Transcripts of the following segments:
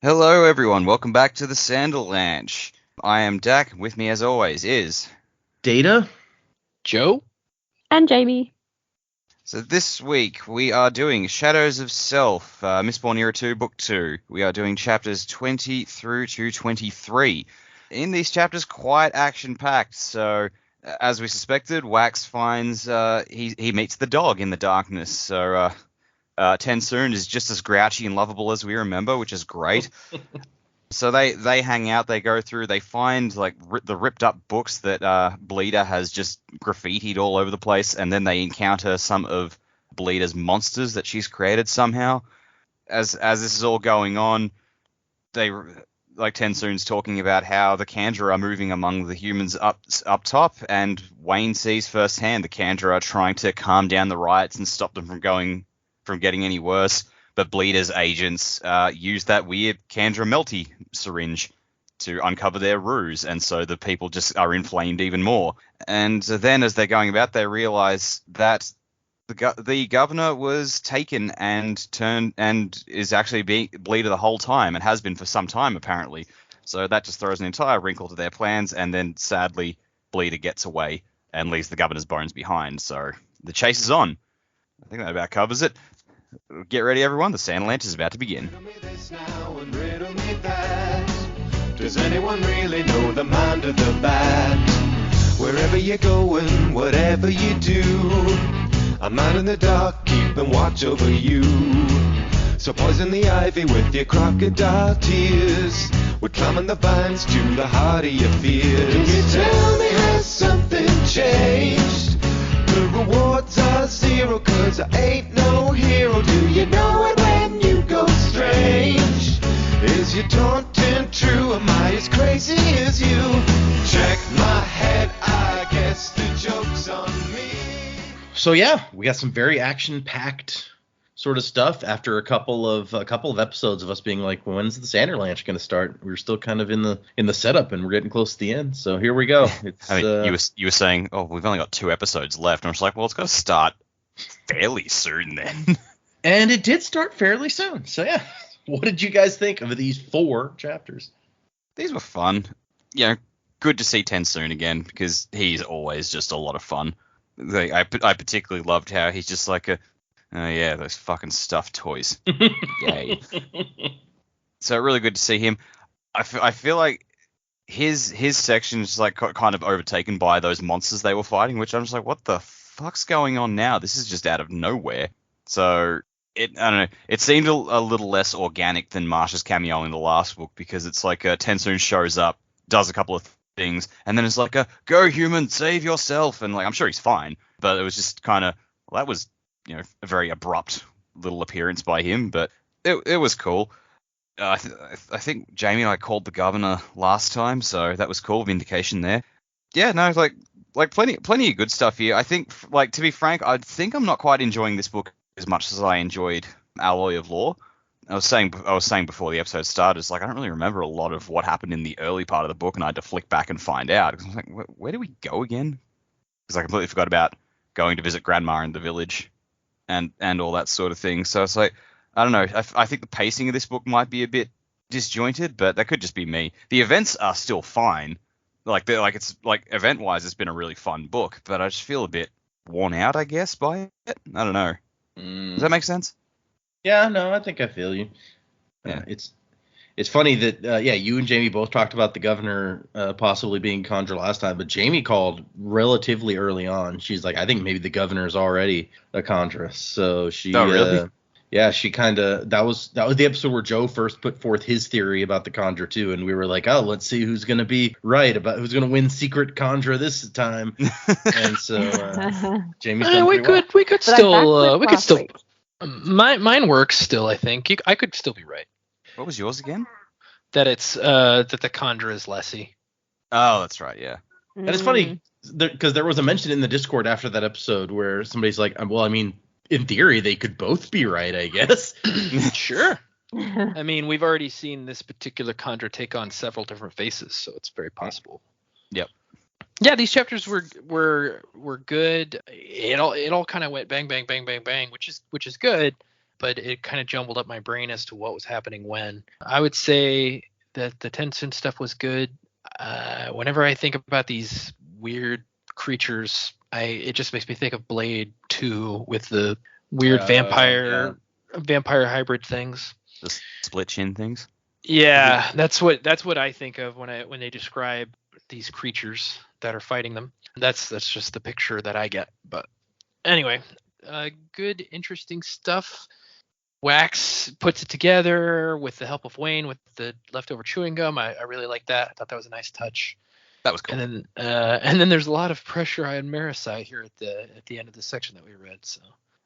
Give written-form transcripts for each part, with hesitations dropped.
Hello, everyone. Welcome back to the Sanderlanche. I am Dak. With me, as always, is Data? Joe? And Jamie. So this week we are doing Shadows of Self, Mistborn Era 2, Book 2. We are doing chapters 20 through to 23. In these chapters, quite action-packed. So, as we suspected, Wax finds he meets the dog in the darkness. So Tensoon is just as grouchy and lovable as we remember, which is great. So they hang out, they go through, they find like the ripped up books that Bleeder has just graffitied all over the place, and then they encounter some of Bleeder's monsters that she's created somehow. As this is all going on, they like Tensoon's talking about how the Kandra are moving among the humans up top, and Wayne sees firsthand the Kandra are trying to calm down the riots and stop them from getting any worse. But Bleeder's agents use that weird Kandra melty syringe to uncover their ruse, and so the people just are inflamed even more. And then, as they're going about, they realize that the governor was taken and turned and is actually being Bleeder the whole time, and has been for some time apparently. So that just throws an entire wrinkle to their plans, and then sadly, Bleeder gets away and leaves the governor's bones behind. So the chase is on. I think that about covers it. Get ready, everyone. The Sanderlanche is about to begin. Riddle me this now and riddle me that. Does anyone really know the mind of the bat? Wherever you're going, whatever you do, a man in the dark keeping watch over you. So poison the ivy with your crocodile tears. We're climbing the vines to the heart of your fears. Can you tell me, has something changed? The rewards are zero, cause I ain't no hero. Do you know it when you go strange? Is your taunting true? Am I as crazy as you? Check my head, I guess the joke's on me. So yeah, we got some very action-packed sort of stuff after a couple of episodes of us being like, well, when's the Sanderlanche going to start? We were still kind of in the setup, and we're getting close to the end. So here we go. It's, I mean, you were saying, oh, we've only got 2 episodes left. And I was like, well, it's got to start fairly soon then. and it did start fairly soon. So yeah, what did you guys think of these 4 chapters? These were fun. Good to see Tensoon again, because he's always just a lot of fun. I particularly loved how he's just like oh yeah, those fucking stuffed toys. Yay. So really good to see him. I feel like his section is like kind of overtaken by those monsters they were fighting, which I'm just like, what the fuck's going on now? This is just out of nowhere. So I don't know. It seemed a little less organic than Marsha's cameo in the last book, because it's like Tensoon shows up, does a couple of things, and then it's like go human, save yourself, and like I'm sure he's fine, but it was just kind of, well, that was a very abrupt little appearance by him, but it was cool. I think Jamie and I called the governor last time, so that was cool, vindication there. Yeah, no, like plenty of good stuff here. I think, like, to be frank, I think I'm not quite enjoying this book as much as I enjoyed Alloy of Law. I was saying before the episode started, it's like I don't really remember a lot of what happened in the early part of the book, and I had to flick back and find out. Because I was like, where do we go again? Because I completely forgot about going to visit Grandma in the village and all that sort of thing. So it's like, I don't know. I think the pacing of this book might be a bit disjointed, but that could just be me. The events are still fine. It's like event-wise, it's been a really fun book, but I just feel a bit worn out, I guess, by it. I don't know. Does that make sense? Yeah, no, I think I feel you. Yeah. It's funny that you and Jamie both talked about the governor possibly being Kandra last time, but Jamie called relatively early on. She's like, I think maybe the governor is already a Kandra. So she, oh really? Yeah, she kind of that was the episode where Joe first put forth his theory about the Kandra too, and we were like, oh, let's see who's gonna be right about who's gonna win secret Kandra this time. And so Jamie's done we pretty could still week. Mine works still. I think I could still be right. What was yours again? That it's that the Kandra is Lessie. Oh, that's right. Yeah. And it's funny because there was a mention in the Discord after that episode where somebody's like, well, I mean, in theory, they could both be right, I guess. Sure. I mean, we've already seen this particular Kandra take on several different faces, so it's very possible. Yep. Yeah, these chapters were good. It all kind of went bang bang bang bang bang, which is good. but it kind of jumbled up my brain as to what was happening when. I would say that the Tensoon stuff was good. Whenever I think about these weird creatures, it just makes me think of Blade 2 with the weird vampire hybrid things. The split chin things. Yeah, that's what I think of when they describe these creatures that are fighting them. That's just the picture that I get. But anyway, good, interesting stuff. Wax puts it together with the help of Wayne with the leftover chewing gum. I really like that. I thought that was a nice touch. That was cool. And then there's a lot of pressure on Marasai here at the end of the section that we read. So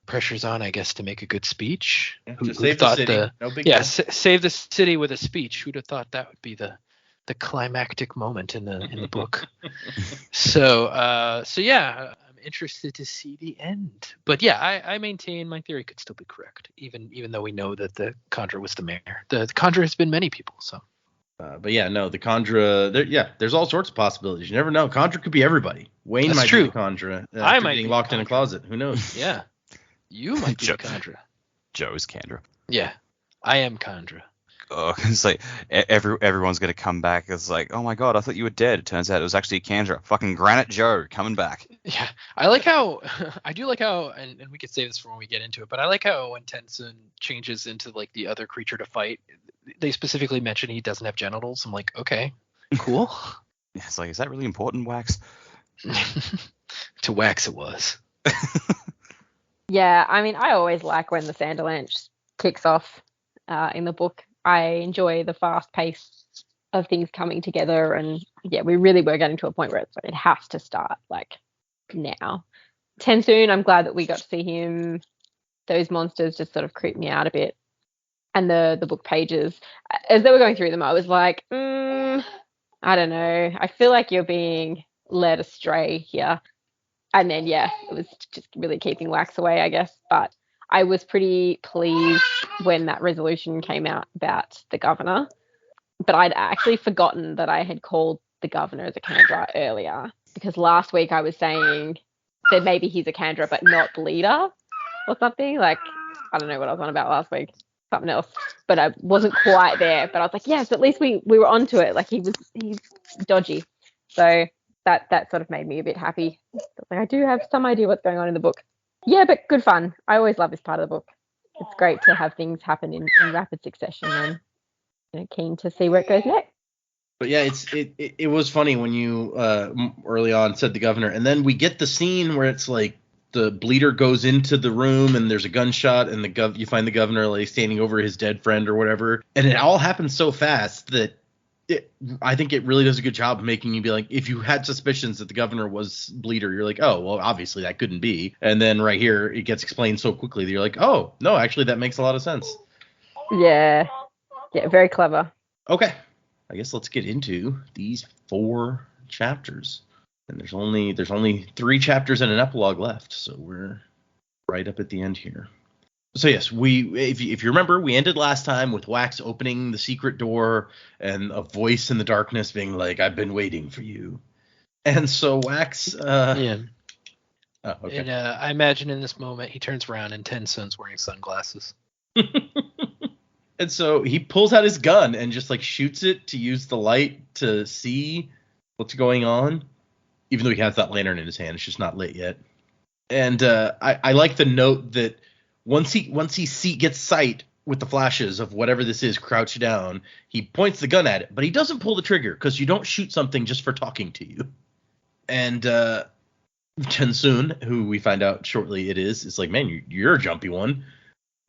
pressure's on, I guess, to make a good speech. Yeah, to save the city. No big deal. Save the city with a speech. Who'd have thought that would be the climactic moment in the book? So yeah, I'm interested to see the end. But yeah, I maintain my theory could still be correct, even though we know that the Kandra was the mayor. The Kandra has been many people, so. But yeah, no, the Kandra. There's all sorts of possibilities. You never know. Kandra could be everybody. Wayne That's might true. be the Kandra. I might being be locked the in a Kandra. closet. Who knows? Yeah, you might be the Kandra. Joe's Kandra. Yeah, I am Kandra. Oh, it's like everyone's gonna come back. It's like, oh my god, I thought you were dead. It turns out it was actually Kandra. Fucking Granite Joe coming back. Yeah, I like how and we could say this for when we get into it, but I like how when Tensoon changes into like the other creature to fight, they specifically mention he doesn't have genitals. I'm like, okay, cool. It's like, is that really important, Wax? To Wax it was. Yeah, I mean, I always like when the Sanderlanche kicks off in the book. I enjoy the fast pace of things coming together, and yeah, we really were getting to a point where it's like, it has to start like now. Tensoon, I'm glad that we got to see him. Those monsters just sort of creep me out a bit. And the book pages, as they were going through them, I was like, I don't know. I feel like you're being led astray here. And then, yeah, it was just really keeping Wax away, I guess. But I was pretty pleased when that resolution came out about the governor. But I'd actually forgotten that I had called the governor as a Kandra earlier. Because last week I was saying that maybe he's a Kandra, but not the leader or something. Like, I don't know what I was on about last week. Something else. But I wasn't quite there. But I was like, yes, at least we were onto it. Like, he's dodgy. So that sort of made me a bit happy. Like, I do have some idea what's going on in the book. Yeah, but good fun. I always love this part of the book. It's great to have things happen in rapid succession, and keen to see where it goes next. But yeah, it was funny when you early on said the governor, and then we get the scene where it's like the bleeder goes into the room and there's a gunshot, and you find the governor like standing over his dead friend or whatever, and it all happens so fast that I think it really does a good job of making you be like, if you had suspicions that the governor was bleeder, you're like, oh, well, obviously that couldn't be. And then right here, it gets explained so quickly that you're like, oh, no, actually that makes a lot of sense. Yeah, very clever. Okay, I guess let's get into these 4 chapters. And there's only 3 chapters and an epilogue left, so we're right up at the end here. So yes, if you remember, we ended last time with Wax opening the secret door and a voice in the darkness being like, "I've been waiting for you." And so Wax, yeah. Oh, okay. And I imagine in this moment he turns around and Tensoon's wearing sunglasses. And so he pulls out his gun and just like shoots it to use the light to see what's going on, even though he has that lantern in his hand. It's just not lit yet. And I like the note that once he gets sight with the flashes of whatever this is crouched down, he points the gun at it, but he doesn't pull the trigger because you don't shoot something just for talking to you. And Tensoon, who we find out shortly it is like, man, you're a jumpy one.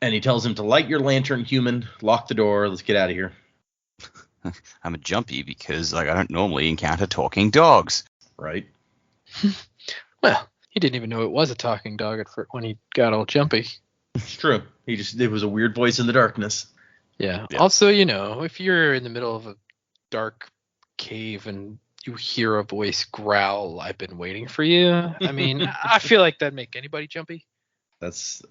And he tells him to light your lantern, human, lock the door, let's get out of here. I'm a jumpy because I don't normally encounter talking dogs. Right. Well, he didn't even know it was a talking dog at first when he got all jumpy. It's true. It was a weird voice in the darkness. Yeah. Also, if you're in the middle of a dark cave and you hear a voice growl, "I've been waiting for you." I mean, I feel like that'd make anybody jumpy. That's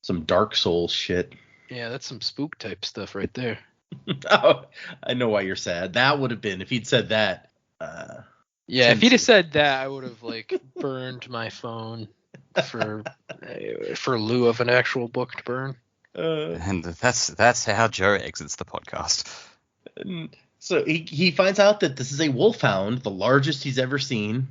some Dark Souls shit. Yeah, that's some spook type stuff right there. Oh, I know why you're sad. That would have been if he'd said that. Yeah, if he'd have said that, I would have burned my phone for lieu of an actual book to burn. And that's how Joe exits the podcast. So he finds out that this is a wolfhound, the largest he's ever seen.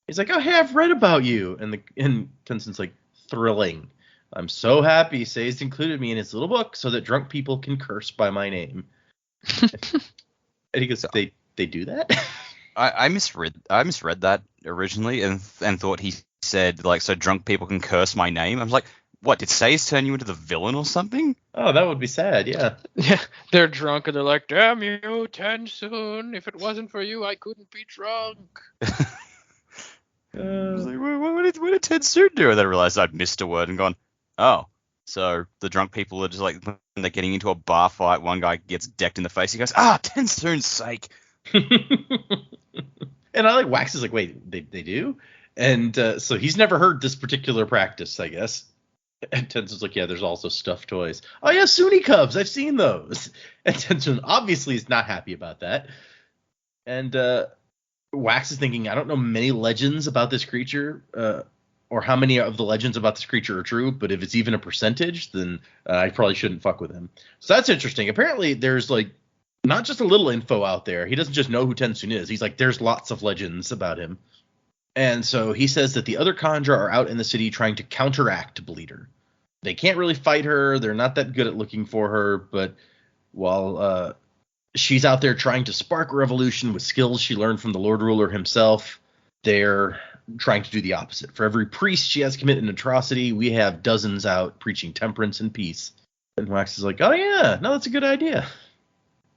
He's like, oh, hey, I've read about you. And Tenzon's like, thrilling. I'm so happy Say's included me in his little book so that drunk people can curse by my name. And he goes, they do that? I misread that originally and thought he said, like, so drunk people can curse my name. I was like, what, did Say's turn you into the villain or something? Oh, that would be sad, yeah. Yeah, they're drunk and they're like, damn you, Tenzon. If it wasn't for you, I couldn't be drunk. I was like, what did Tenzon do? And then I realized I'd missed a word and gone, oh, so the drunk people are just like, when they're getting into a bar fight, one guy gets decked in the face. He goes, Tenzon's sake. And I like Wax is like, wait, they do? And so he's never heard this particular practice, I guess. And Tenzon's like, yeah, there's also stuffed toys. Oh, yeah, Sunni cubs. I've seen those. And Tenzon obviously is not happy about that. And Wax is thinking, I don't know many legends about this creature, or how many of the legends about this creature are true, but if it's even a percentage, then I probably shouldn't fuck with him. So that's interesting. Apparently, there's like not just a little info out there. He doesn't just know who Tenzon is. He's like, there's lots of legends about him. And so he says that the other Kandra are out in the city trying to counteract Bleeder. They can't really fight her. They're not that good at looking for her. But while she's out there trying to spark a revolution with skills she learned from the Lord Ruler himself, they're trying to do the opposite. For every priest she has committed an atrocity, we have dozens out preaching temperance and peace. And Wax is like, oh, yeah, no, that's a good idea.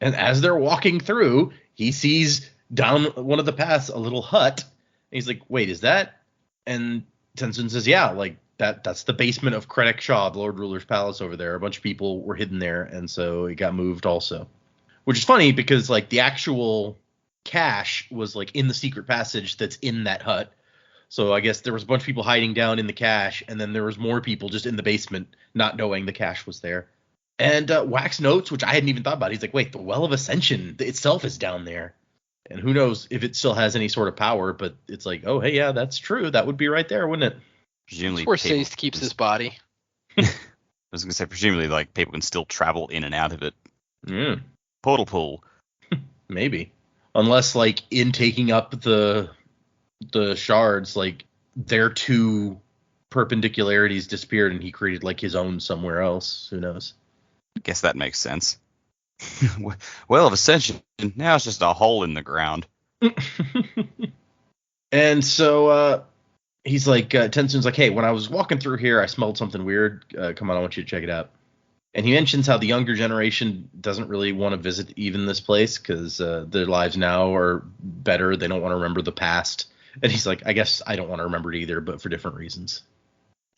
And as they're walking through, he sees down one of the paths a little hut. He's like, wait, is that? And Tenzon says, yeah, like that's the basement of Kredek Shah, the Lord Ruler's palace over there. A bunch of people were hidden there, and so it got moved also. Which is funny because like the actual cache was like in the secret passage that's in that hut. So I guess there was a bunch of people hiding down in the cache, and then there was more people just in the basement not knowing the cache was there. And Wax notes, which I hadn't even thought about. He's like, wait, the Well of Ascension itself is down there. And who knows if it still has any sort of power, but it's like, oh, hey, yeah, that's true. That would be right there, wouldn't it? Presumably, that's where Say's keeps his body. I was going to say, presumably, like, people can still travel in and out of it. Portal pool. Maybe. Unless, like, in taking up the shards, like, their two perpendicularities disappeared and he created, like, his own somewhere else. Who knows? I guess that makes sense. Well of Ascension, now it's just a hole in the ground. And so he's like, Tenzon's like, hey, when I was walking through here, I smelled something weird. Come on, I want you to check it out. And he mentions how the younger generation doesn't really want to visit even this place because their lives now are better. They don't want to remember the past. And he's like, I guess I don't want to remember it either, but for different reasons.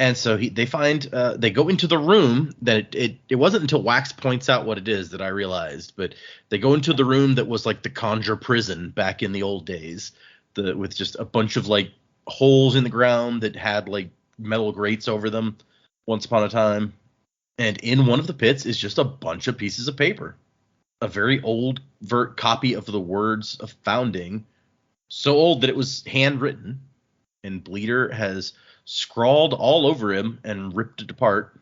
And so they go into the room that it wasn't until Wax points out what it is that I realized, but they go into the room that was like the Kandra prison back in the old days, with just a bunch of like holes in the ground that had like metal grates over them once upon a time. And in one of the pits is just a bunch of pieces of paper, a very old copy of the Words of Founding, so old that it was handwritten, and Bleeder has scrawled all over him and ripped it apart,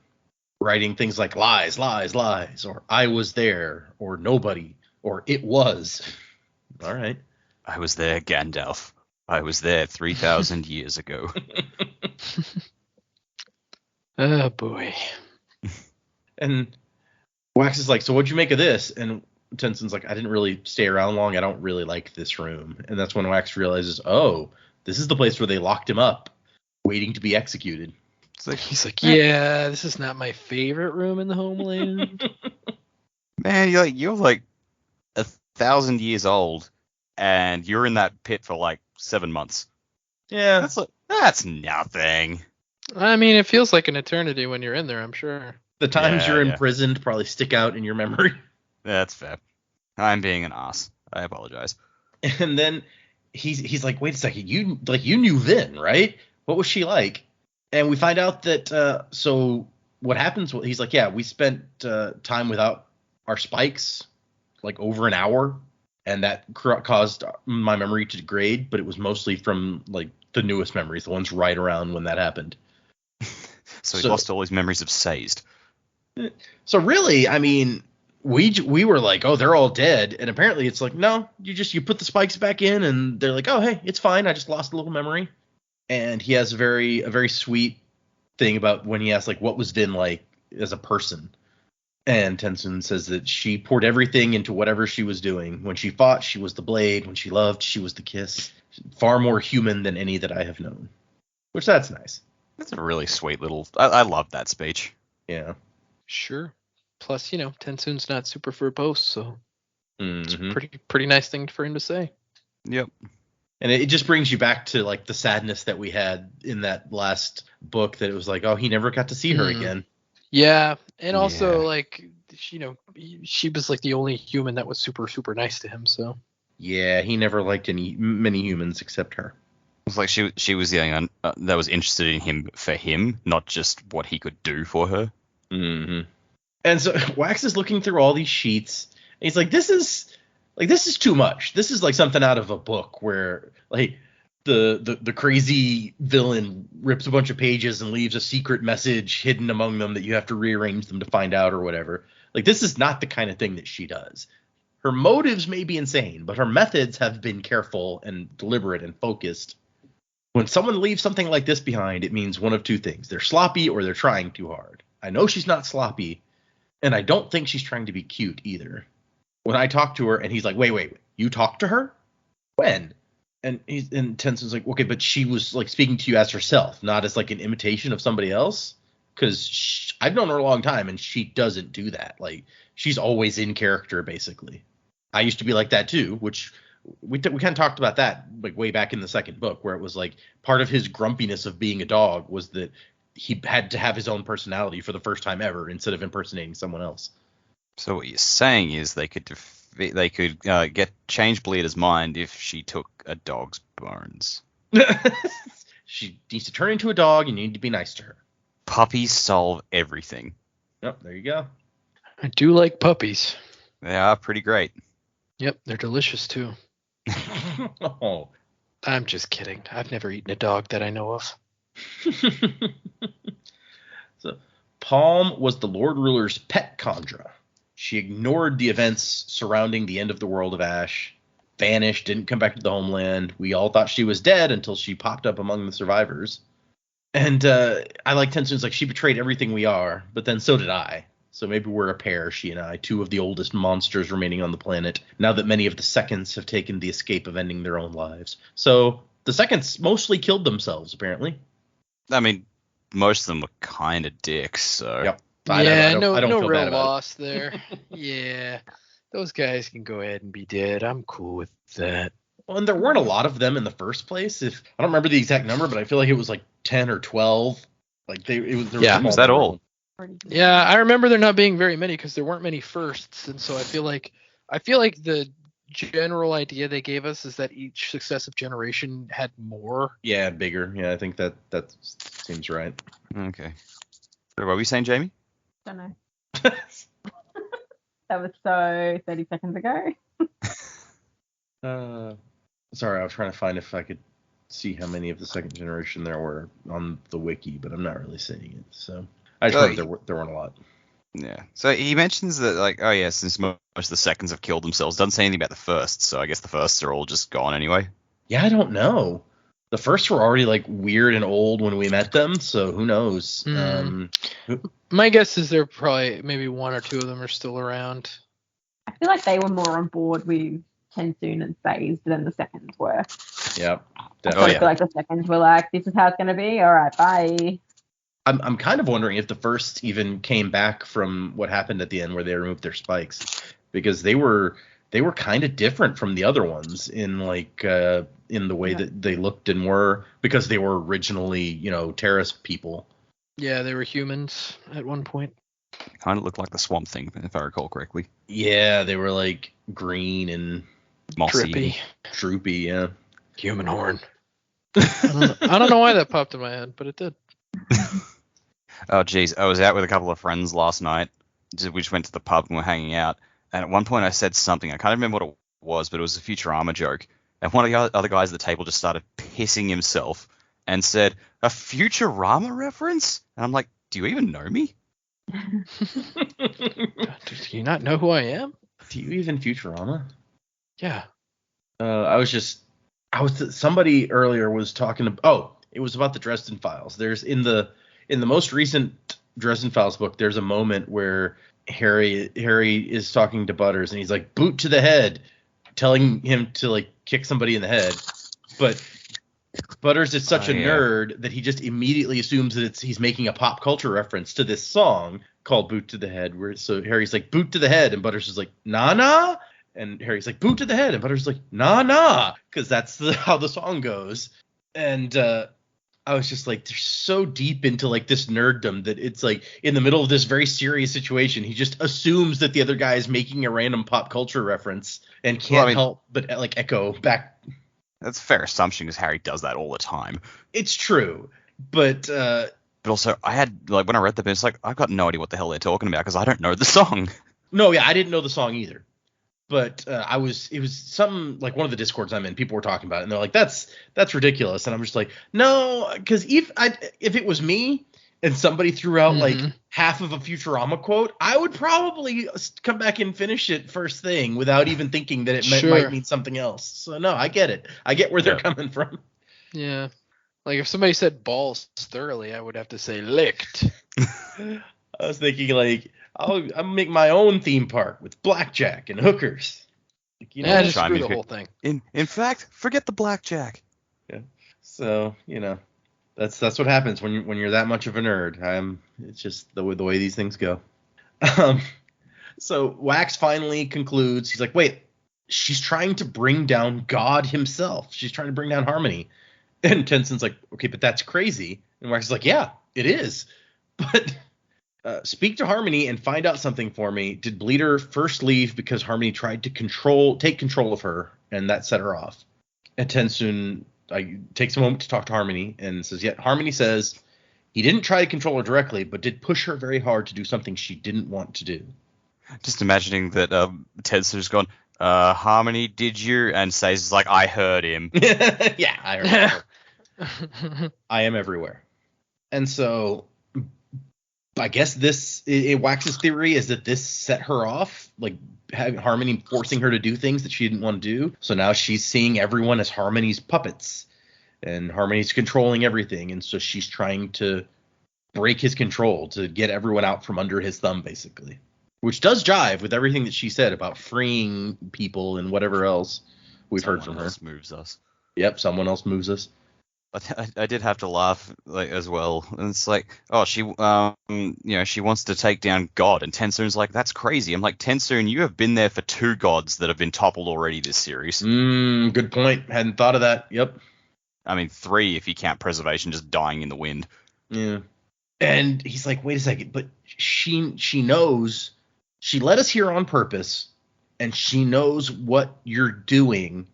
writing things like lies, lies, lies, or I was there, or nobody, or it was. All right. I was there, Gandalf. I was there 3,000 years ago. Oh, boy. And Wax is like, so what'd you make of this? And Tenzon's like, I didn't really stay around long. I don't really like this room. And that's when Wax realizes, oh, this is the place where they locked him up, waiting to be executed. He's like, yeah, this is not my favorite room in the homeland. Man, you're like 1,000 years old, and you're in that pit for like 7 months. Yeah, that's nothing. I mean, it feels like an eternity when you're in there, I'm sure. The times you're imprisoned probably stick out in your memory. That's fair. I'm being an ass. I apologize. And then he's like, wait a second, you knew Vin, right? What was she like? And we find out that so what happens? He's like, yeah, we spent time without our spikes, like over an hour, and that caused my memory to degrade. But it was mostly from like the newest memories, the ones right around when that happened. So he lost all his memories of Sazed. So really, I mean, we were like, oh, they're all dead, and apparently it's like, no, you put the spikes back in, and they're like, oh, hey, it's fine, I just lost a little memory. And he has a very sweet thing about when he asks, like, what was Vin like as a person? And Tenzin says that she poured everything into whatever she was doing. When she fought, she was the blade. When she loved, she was the kiss. Far more human than any that I have known. Which, that's nice. That's a really sweet little... I love that speech. Yeah. Sure. Plus, Tensun's not super verbose, so it's Mm-hmm. a pretty nice thing for him to say. Yep. And it just brings you back to, like, the sadness that we had in that last book, that it was like, oh, he never got to see her again. Yeah, and also, Yeah. like, she was, like, the only human that was super, super nice to him, so. Yeah, he never liked many humans except her. It's like she was the only one that was interested in him for him, not just what he could do for her. Mm-hmm. And so Wax is looking through all these sheets, and he's like, this is too much. This is like something out of a book where, like, the crazy villain rips a bunch of pages and leaves a secret message hidden among them that you have to rearrange them to find out or whatever. Like, this is not the kind of thing that she does. Her motives may be insane, but her methods have been careful and deliberate and focused. When someone leaves something like this behind, it means one of two things. They're sloppy or they're trying too hard. I know she's not sloppy, and I don't think she's trying to be cute either. When I talk to her, and he's like, wait, you talked to her? When? And Tenzin's like, okay, but she was, like, speaking to you as herself, not as, like, an imitation of somebody else? Because I've known her a long time, and she doesn't do that. Like, she's always in character, basically. I used to be like that, too, which we kind of talked about that, like, way back in the second book, where it was, like, part of his grumpiness of being a dog was that he had to have his own personality for the first time ever instead of impersonating someone else. So what you're saying is they could get change Bleeder's mind if she took a dog's bones. She needs to turn into a dog, and you need to be nice to her. Puppies solve everything. Yep, there you go. I do like puppies. They are pretty great. Yep, they're delicious, too. Oh. I'm just kidding. I've never eaten a dog that I know of. So, Palm was the Lord Ruler's pet Kandra. She ignored the events surrounding the end of the world of Ash, vanished, didn't come back to the homeland. We all thought she was dead until she popped up among the survivors. And I like Tensun's like, she betrayed everything we are, but then so did I. So maybe we're a pair, she and I, two of the oldest monsters remaining on the planet, now that many of the seconds have taken the escape of ending their own lives. So the seconds mostly killed themselves, apparently. I mean, most of them were kind of dicks, so... Yep. No I don't feel real bad about loss there. Yeah, those guys can go ahead and be dead. I'm cool with that. Well, and there weren't a lot of them in the first place. If I don't remember the exact number, but I feel like it was like 10 or 12. Like there was Yeah, was that all? Yeah, I remember there not being very many because there weren't many firsts, and so I feel like the general idea they gave us is that each successive generation had more. Yeah, bigger. Yeah, I think that seems right. Okay. So what were we saying, Jamie? Don't know. That was so 30 seconds ago. Sorry, I was trying to find if I could see how many of the second generation there were on the wiki, but I'm not really seeing it. So I just heard there weren't a lot. Yeah. So he mentions that, like, oh yeah, since most of the seconds have killed themselves, doesn't say anything about the firsts, so I guess the firsts are all just gone anyway. Yeah, I don't know. The firsts were already like weird and old when we met them, so who knows? My guess is there probably maybe one or two of them are still around. I feel like they were more on board with Tensoon and Sazed than the seconds were. Yep. I feel like the seconds were like, this is how it's going to be. All right, bye. I'm kind of wondering if the first even came back from what happened at the end where they removed their spikes, because they were kind of different from the other ones in like in the way that they looked and were, because they were originally, Terrace people. Yeah, they were humans at one point. Kind of looked like the Swamp Thing, if I recall correctly. Yeah, they were like green and Mossy. droopy, yeah. Human horn. I don't know why that popped in my head, but it did. Oh, geez. I was out with a couple of friends last night. We just went to the pub and were hanging out. And at one point I said something. I can't remember what it was, but it was a Futurama joke. And one of the other guys at the table just started pissing himself and said, a Futurama reference? And I'm like, do you even know me? Do you not know who I am? Do you even Futurama? Yeah. Somebody earlier was talking it was about the Dresden Files. There's in the most recent Dresden Files book, there's a moment where Harry is talking to Butters and he's like, boot to the head, telling him to like kick somebody in the head. But Butters is such a nerd that he just immediately assumes that he's making a pop culture reference to this song called Boot to the Head, so Harry's like, boot to the head, and Butters is like, nah, and Harry's like, boot to the head, and Butters is like, nah, because that's how the song goes. And I was just like, they're so deep into like this nerddom that it's like in the middle of this very serious situation, he just assumes that the other guy is making a random pop culture reference and can't help but like echo back. That's a fair assumption because Harry does that all the time. It's true, but also I had like when I read the bit, it's like I've got no idea what the hell they're talking about because I don't know the song. No, yeah, I didn't know the song either. But it was something like one of the Discords I'm in, people were talking about it, and they're like, that's ridiculous. And I'm just like, no, because if it was me and somebody threw out like half of a Futurama quote, I would probably come back and finish it first thing without even thinking that it might mean something else. So no, I get it. I get where they're coming from. Yeah. Like if somebody said balls thoroughly, I would have to say licked. I was thinking like, I'll make my own theme park with blackjack and hookers. Like, just screw the whole thing. In fact, forget the blackjack. Yeah. So that's what happens when you're that much of a nerd. It's just the way these things go. So Wax finally concludes. He's like, wait, she's trying to bring down God himself. She's trying to bring down Harmony. And Tenson's like, okay, but that's crazy. And Wax is like, yeah, it is. But speak to Harmony and find out something for me. Did Bleeder first leave because Harmony tried to take control of her, and that set her off? And Tensun takes a moment to talk to Harmony and says, yeah, Harmony says he didn't try to control her directly, but did push her very hard to do something she didn't want to do. Just imagining that Tensun's gone, Harmony, did you? And says like, I heard him. Yeah, I heard her. I am everywhere. And so I guess Wax's theory is that this set her off, like having Harmony forcing her to do things that she didn't want to do. So now she's seeing everyone as Harmony's puppets, and Harmony's controlling everything. And so she's trying to break his control to get everyone out from under his thumb, basically, which does jive with everything that she said about freeing people and whatever else we've heard from her. Someone else moves us. Yep, someone else moves us. I did have to laugh as well. And it's like, oh, she she wants to take down God, and Tensun's like, that's crazy. I'm like, Tensun, you have been there for 2 gods that have been toppled already this series. Good point. Hadn't thought of that. Yep. I mean, 3 if you count preservation just dying in the wind. Yeah. And he's like, wait a second, but she knows, she let us here on purpose, and she knows what you're doing,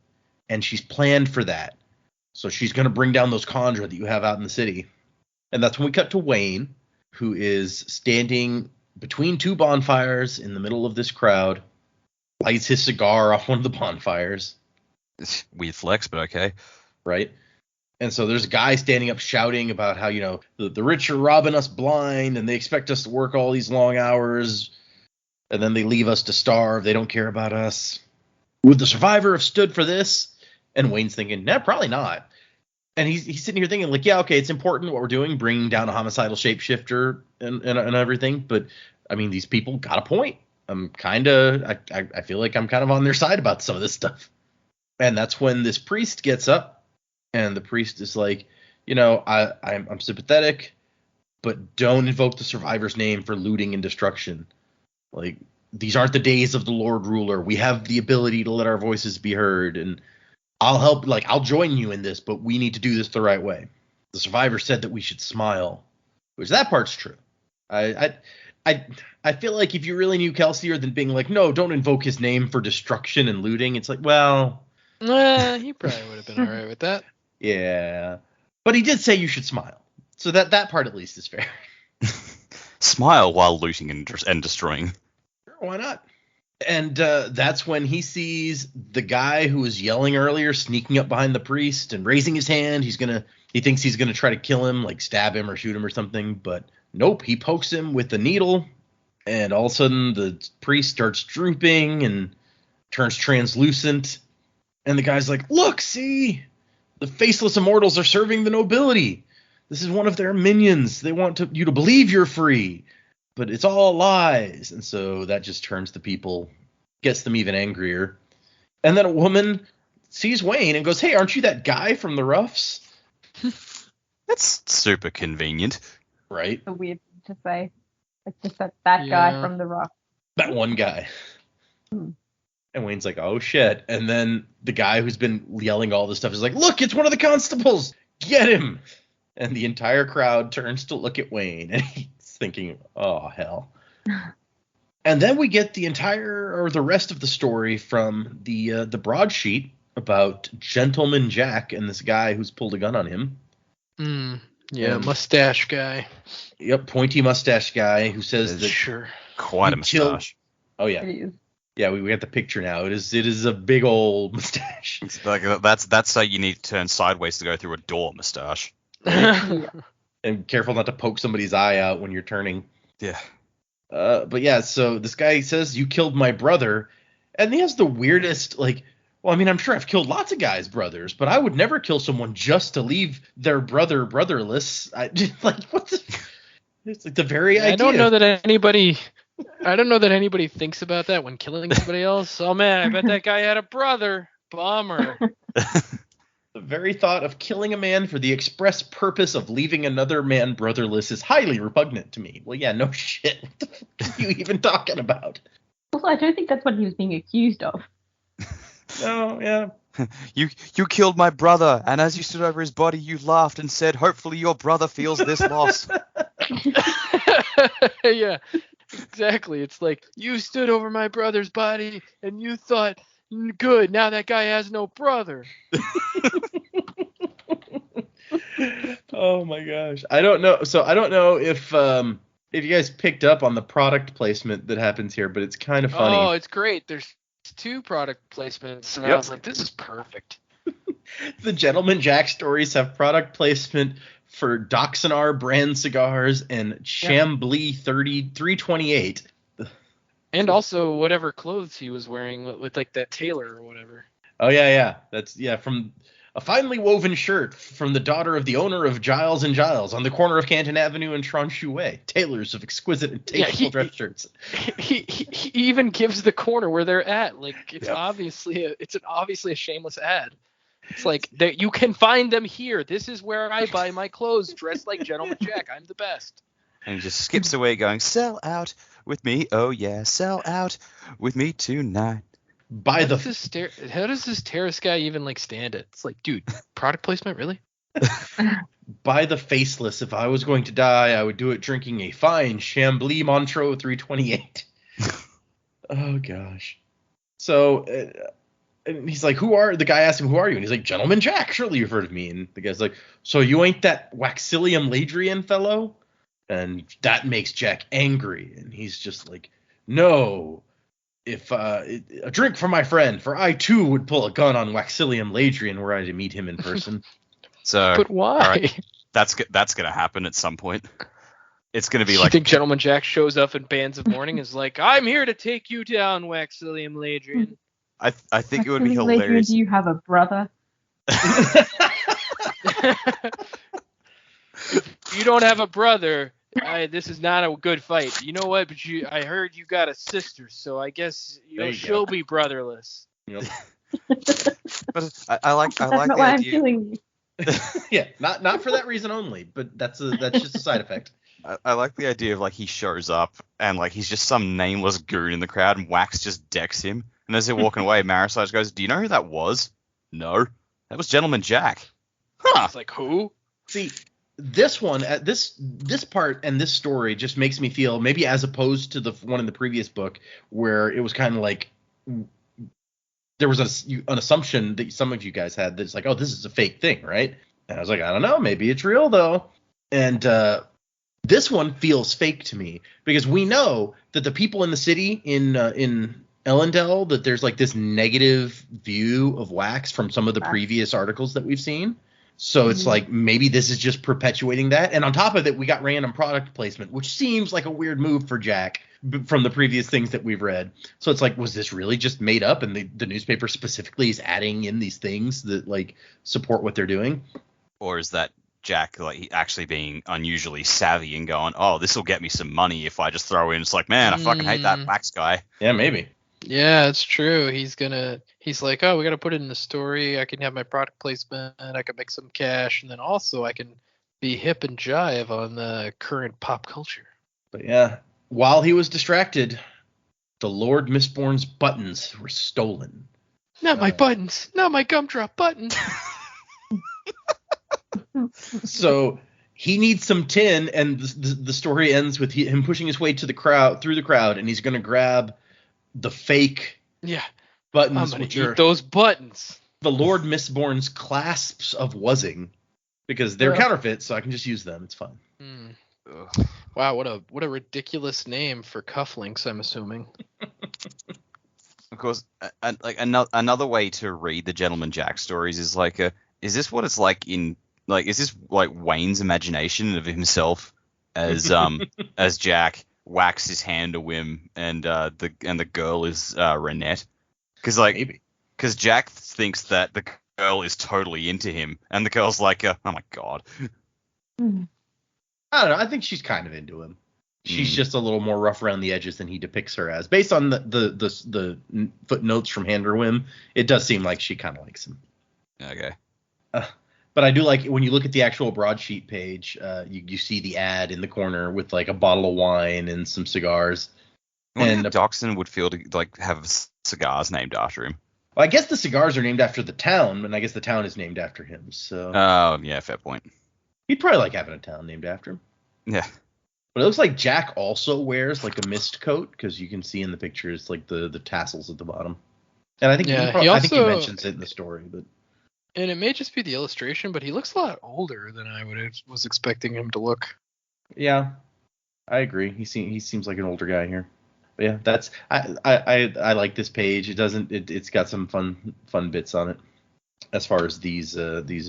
and she's planned for that. So she's going to bring down those Kandra that you have out in the city. And that's when we cut to Wayne, who is standing between 2 bonfires in the middle of this crowd, lights his cigar off one of the bonfires. Weird flex, but okay. Right? And so there's a guy standing up shouting about how, the rich are robbing us blind, and they expect us to work all these long hours, and then they leave us to starve. They don't care about us. Would the survivor have stood for this? And Wayne's thinking, nah, probably not. And he's sitting here thinking, like, yeah, okay, it's important what we're doing, bringing down a homicidal shapeshifter and everything. But, I mean, these people got a point. I feel like I'm kind of on their side about some of this stuff. And that's when this priest gets up, and the priest is like, I'm sympathetic, but don't invoke the survivor's name for looting and destruction. Like, these aren't the days of the Lord Ruler. We have the ability to let our voices be heard, and I'll help, I'll join you in this, but we need to do this the right way. The survivor said that we should smile, which that part's true. I feel like if you really knew Kelsier, then being like, no, don't invoke his name for destruction and looting, it's like, well, he probably would have been all right with that. Yeah, but he did say you should smile, so that part at least is fair. Smile while looting and destroying. Sure, why not? And that's when he sees the guy who was yelling earlier sneaking up behind the priest and raising his hand. He thinks he's gonna try to kill him, like stab him or shoot him or something. But Nope, he pokes him with the needle, and all of a sudden the priest starts drooping and turns translucent. And the guy's like, look, see? The faceless immortals are serving the nobility. This is one of their minions. They want you to believe you're free. But it's all lies. And so that just turns the people, gets them even angrier. And then a woman sees Wayne and goes, hey, aren't you that guy from the Roughs? That's super convenient. Right? It's a weird thing to say. It's just that guy from the rock. That one guy. And Wayne's like, oh, shit. And then the guy who's been yelling all this stuff is like, look, it's one of the constables. Get him. And the entire crowd turns to look at Wayne. And he's thinking, oh, hell. And then we get the rest of the story from the broadsheet about Gentleman Jack and this guy who's pulled a gun on him. Mustache guy. Yep, pointy mustache guy who says that Sure. Quite a mustache. Oh yeah. It is. Yeah, we got the picture now. It is a big old mustache. It's like that's how you need to turn sideways to go through a door, mustache. Yeah. And careful not to poke somebody's eye out when you're turning. Yeah. But yeah, so this guy says, you killed my brother. And he has the weirdest, like, well, I mean, I'm sure I've killed lots of guys' brothers, but I would never kill someone just to leave their brother brotherless. Like, what the... It's like the very idea. I don't know that anybody thinks about that when killing somebody else. Oh, man, I bet that guy had a brother. Bummer. The very thought of killing a man for the express purpose of leaving another man brotherless is highly repugnant to me. Well, yeah, no shit. What the fuck are you even talking about? Also, I don't think that's what he was being accused of. No, yeah. You killed my brother, and as you stood over his body, you laughed and said, hopefully your brother feels this loss. Yeah, exactly. It's like, you stood over my brother's body, and you thought, good, now that guy has no brother. Oh my gosh. I don't know. So I don't know if you guys picked up on the product placement that happens here, but it's kind of funny. Oh, it's great. There's 2 product placements, and I was like, this is perfect. The Gentleman Jack stories have product placement for Doxonar brand cigars and Chambly 328. And also whatever clothes he was wearing with like that tailor or whatever. Oh yeah. That's from a finely woven shirt from the daughter of the owner of Giles and Giles on the corner of Canton Avenue and Tronchet Way. Tailors of exquisite and tasteful dress shirts. He even gives the corner where they're at. Like it's obviously a shameless ad. It's like you can find them here. This is where I buy my clothes, dressed like Gentleman Jack. I'm the best. And he just skips away going, sell out with me. Oh yeah, sell out with me tonight. How does this terrorist guy even like stand it? It's like, dude, product placement, really? By the faceless, if I was going to die, I would do it drinking a fine Chambly Montreux 328. Oh gosh. So and he's like, the guy asked him, who are you? And he's like, Gentleman Jack, surely you've heard of me. And the guy's like, so you ain't that Waxilium Ladrian fellow? And that makes Jack angry. And he's just like, no. If a drink for my friend, for I too would pull a gun on Waxilium Ladrian were I to meet him in person. So, but why? All right, that's gonna happen at some point. It's gonna be you like. Think Gentleman Jack shows up in Bands of Mourning is like, I'm here to take you down, Waxilium Ladrian. I think it would be hilarious. Do you have a brother? If you don't have a brother, this is not a good fight. You know what? But I heard you got a sister, so I guess she'll be brotherless. Yep. But I like That's the not why I'm idea. killing you. Yeah, not for that reason only, but that's just a side effect. I like the idea of like he shows up and like he's just some nameless goon in the crowd and Wax just decks him. And as they're walking away, Marisage goes, "Do you know who that was?" "No, that was Gentleman Jack." Huh? It's like, who? See, this one, this part and this story just makes me feel maybe as opposed to the one in the previous book where it was kind of like there was an assumption that some of you guys had that's like, oh, this is a fake thing, right? And I was like, I don't know, maybe it's real though. And this one feels fake to me because we know that the people in the city in Ellendale, that there's like this negative view of Wax from some of the previous articles that we've seen. So it's like maybe this is just perpetuating that. And on top of it, we got random product placement, which seems like a weird move for Jack from the previous things that we've read. So it's like, was this really just made up? And the newspaper specifically is adding in these things that like support what they're doing? Or is that Jack like actually being unusually savvy and going, oh, this will get me some money if I just throw in. It's like, man, I fucking hate that wax guy. Yeah, maybe. Yeah, it's true. He's like, oh, we got to put it in the story. I can have my product placement, and I can make some cash, and then also I can be hip and jive on the current pop culture. But yeah, while he was distracted, the Lord Mistborn's buttons were stolen. Not my buttons. Not my gumdrop buttons. So he needs some tin, and the story ends with him pushing his way to through the crowd, and he's going to grab the fake buttons, I'm gonna which eat are those buttons. the Lord Mistborn's clasps of wuzzing, because they're counterfeit, so I can just use them. It's fine. Wow, what a ridiculous name for cufflinks, I'm assuming. Of course, like another way to read the Gentleman Jack stories is like, is this what it's like in like, is this like Wayne's imagination of himself as as Jack? Wax his hand a whim, and the girl is Renette, because Jack thinks that the girl is totally into him, and the girl's like, oh my god. I don't know. I think she's kind of into him. She's just a little more rough around the edges than he depicts her as. Based on the footnotes from Hand or Whim, it does seem like she kind of likes him. Okay. But I do like when you look at the actual broadsheet page, you see the ad in the corner with like a bottle of wine and some cigars. And Doxson would feel to like have cigars named after him. Well, I guess the cigars are named after the town, and I guess the town is named after him. So. Oh yeah, fair point. He'd probably like having a town named after him. Yeah. But it looks like Jack also wears like a mist coat, because you can see in the pictures like the tassels at the bottom. And I think I think he mentions it in the story, but. And it may just be the illustration, but he looks a lot older than I was expecting him to look. Yeah, I agree. He seems like an older guy here. But yeah, that's I like this page. It's got some fun bits on it as far as these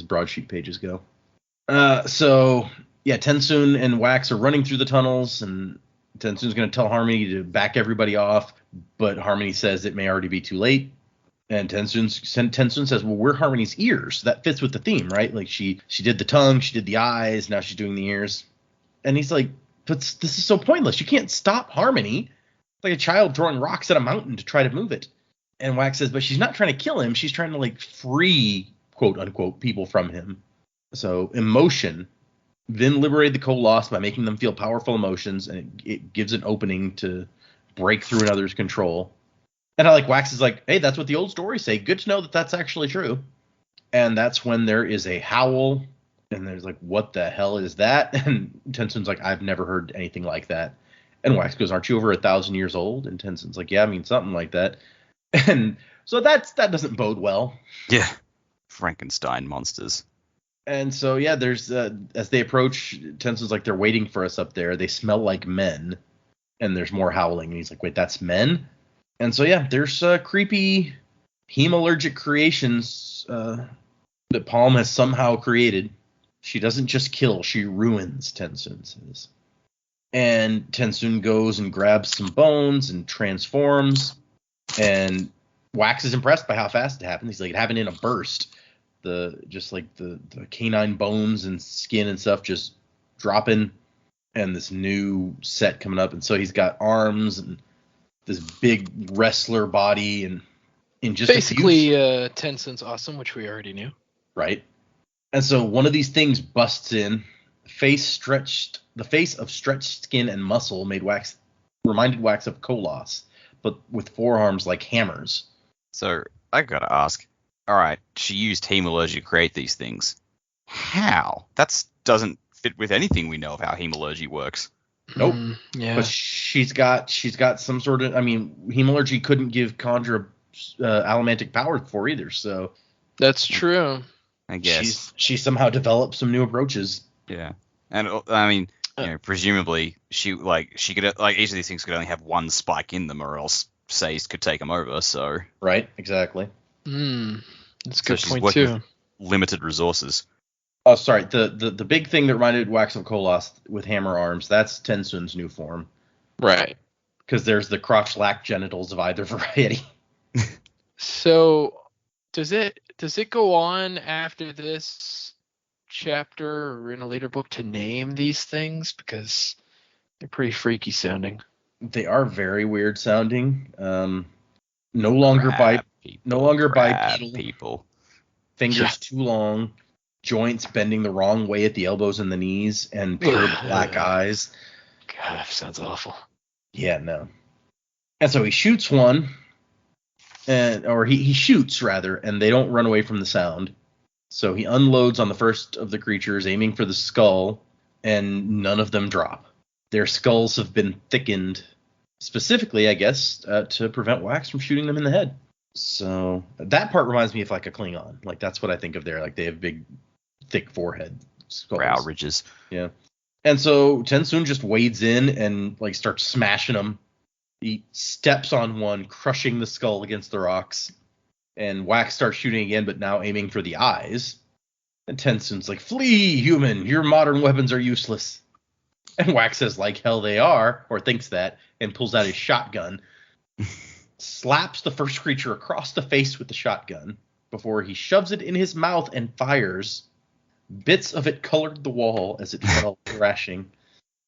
broadsheet pages go. So yeah, Tensoon and Wax are running through the tunnels, and Tensoon's going to tell Harmony to back everybody off, but Harmony says it may already be too late. And Tensoon says, well, we're Harmony's ears. That fits with the theme, right? Like she did the tongue, she did the eyes, now she's doing the ears. And he's like, but this is so pointless. You can't stop Harmony. It's like a child throwing rocks at a mountain to try to move it. And Wax says, but she's not trying to kill him. She's trying to like free, quote unquote, people from him. So emotion, then liberate the Koloss by making them feel powerful emotions, and it gives an opening to break through another's control. And I like Wax is like, hey, that's what the old stories say. Good to know that that's actually true. And that's when there is a howl, and there's like, what the hell is that? And Tensoon's like, I've never heard anything like that. And Wax goes, aren't you over 1,000 years old? And Tensoon's like, yeah, I mean, something like that. And so that doesn't bode well. Yeah, Frankenstein monsters. And so, yeah, there's as they approach, Tensoon's like, they're waiting for us up there. They smell like men. And there's more howling. And he's like, wait, that's men? And so, yeah, there's creepy hemalurgic creations that Palm has somehow created. She doesn't just kill, she ruins, Tensoon says. And Tensoon goes and grabs some bones and transforms. And Wax is impressed by how fast it happened. He's like, it happened in a burst. The canine bones and skin and stuff just dropping. And this new set coming up. And so he's got arms and this big wrestler body, and in just basically Tensoon's awesome, which we already knew. Right. And so one of these things busts in, the face of stretched skin and muscle reminded Wax of Koloss, but with forearms like hammers. So I gotta ask, all right, she used hemalurgy to create these things. How? That doesn't fit with anything we know of how hemalurgy works. Nope. Yeah. But she's got some sort of, I mean, hemalurgy couldn't give Kandra allomantic power before either, so that's true. I guess she somehow developed some new approaches. Yeah. And I mean, presumably she could, like, each of these things could only have one spike in them, or else Sayce could take them over. So right, exactly. That's a good she's point working too. with limited resources. Oh, sorry. The big thing that reminded Wax of Koloss with hammer arms, that's Tensun's new form. Right. Because there's the crotch-lack genitals of either variety. So does it go on after this chapter or in a later book to name these things? Because they're pretty freaky sounding. They are very weird sounding. No longer bipedal. People. Fingers too long. Joints bending the wrong way at the elbows and the knees, and pure black eyes. God, that sounds awful. Yeah, no. And so he shoots one, or he shoots rather, and they don't run away from the sound. So he unloads on the first of the creatures, aiming for the skull, and none of them drop. Their skulls have been thickened, specifically, I guess, to prevent Wax from shooting them in the head. So that part reminds me of like a Klingon. Like that's what I think of there. Like they have big, thick forehead skulls. Brow ridges. Yeah. And so Tensun just wades in and like starts smashing them. He steps on one, crushing the skull against the rocks. And Wax starts shooting again, but now aiming for the eyes. And Tensun's like, "Flee, human! Your modern weapons are useless." And Wax says, "Like hell they are," or thinks that, and pulls out his shotgun. Slaps the first creature across the face with the shotgun before he shoves it in his mouth and fires. Bits of it colored the wall as it fell crashing.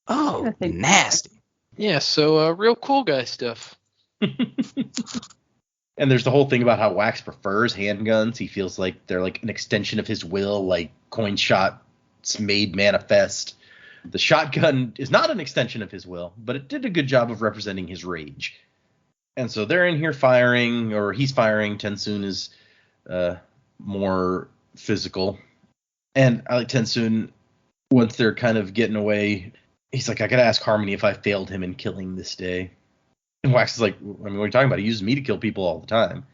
Oh, nasty. Yeah, so real cool guy stuff. And there's the whole thing about how Wax prefers handguns. He feels like they're like an extension of his will, like coin shots made manifest. The shotgun is not an extension of his will, but it did a good job of representing his rage. And so they're in here firing, or he's firing. Tensun is more physical. And I like Tensun, once they're kind of getting away, he's like, "I gotta ask Harmony if I failed him in killing this day." And Wax is like, "I mean, what are you talking about? He uses me to kill people all the time."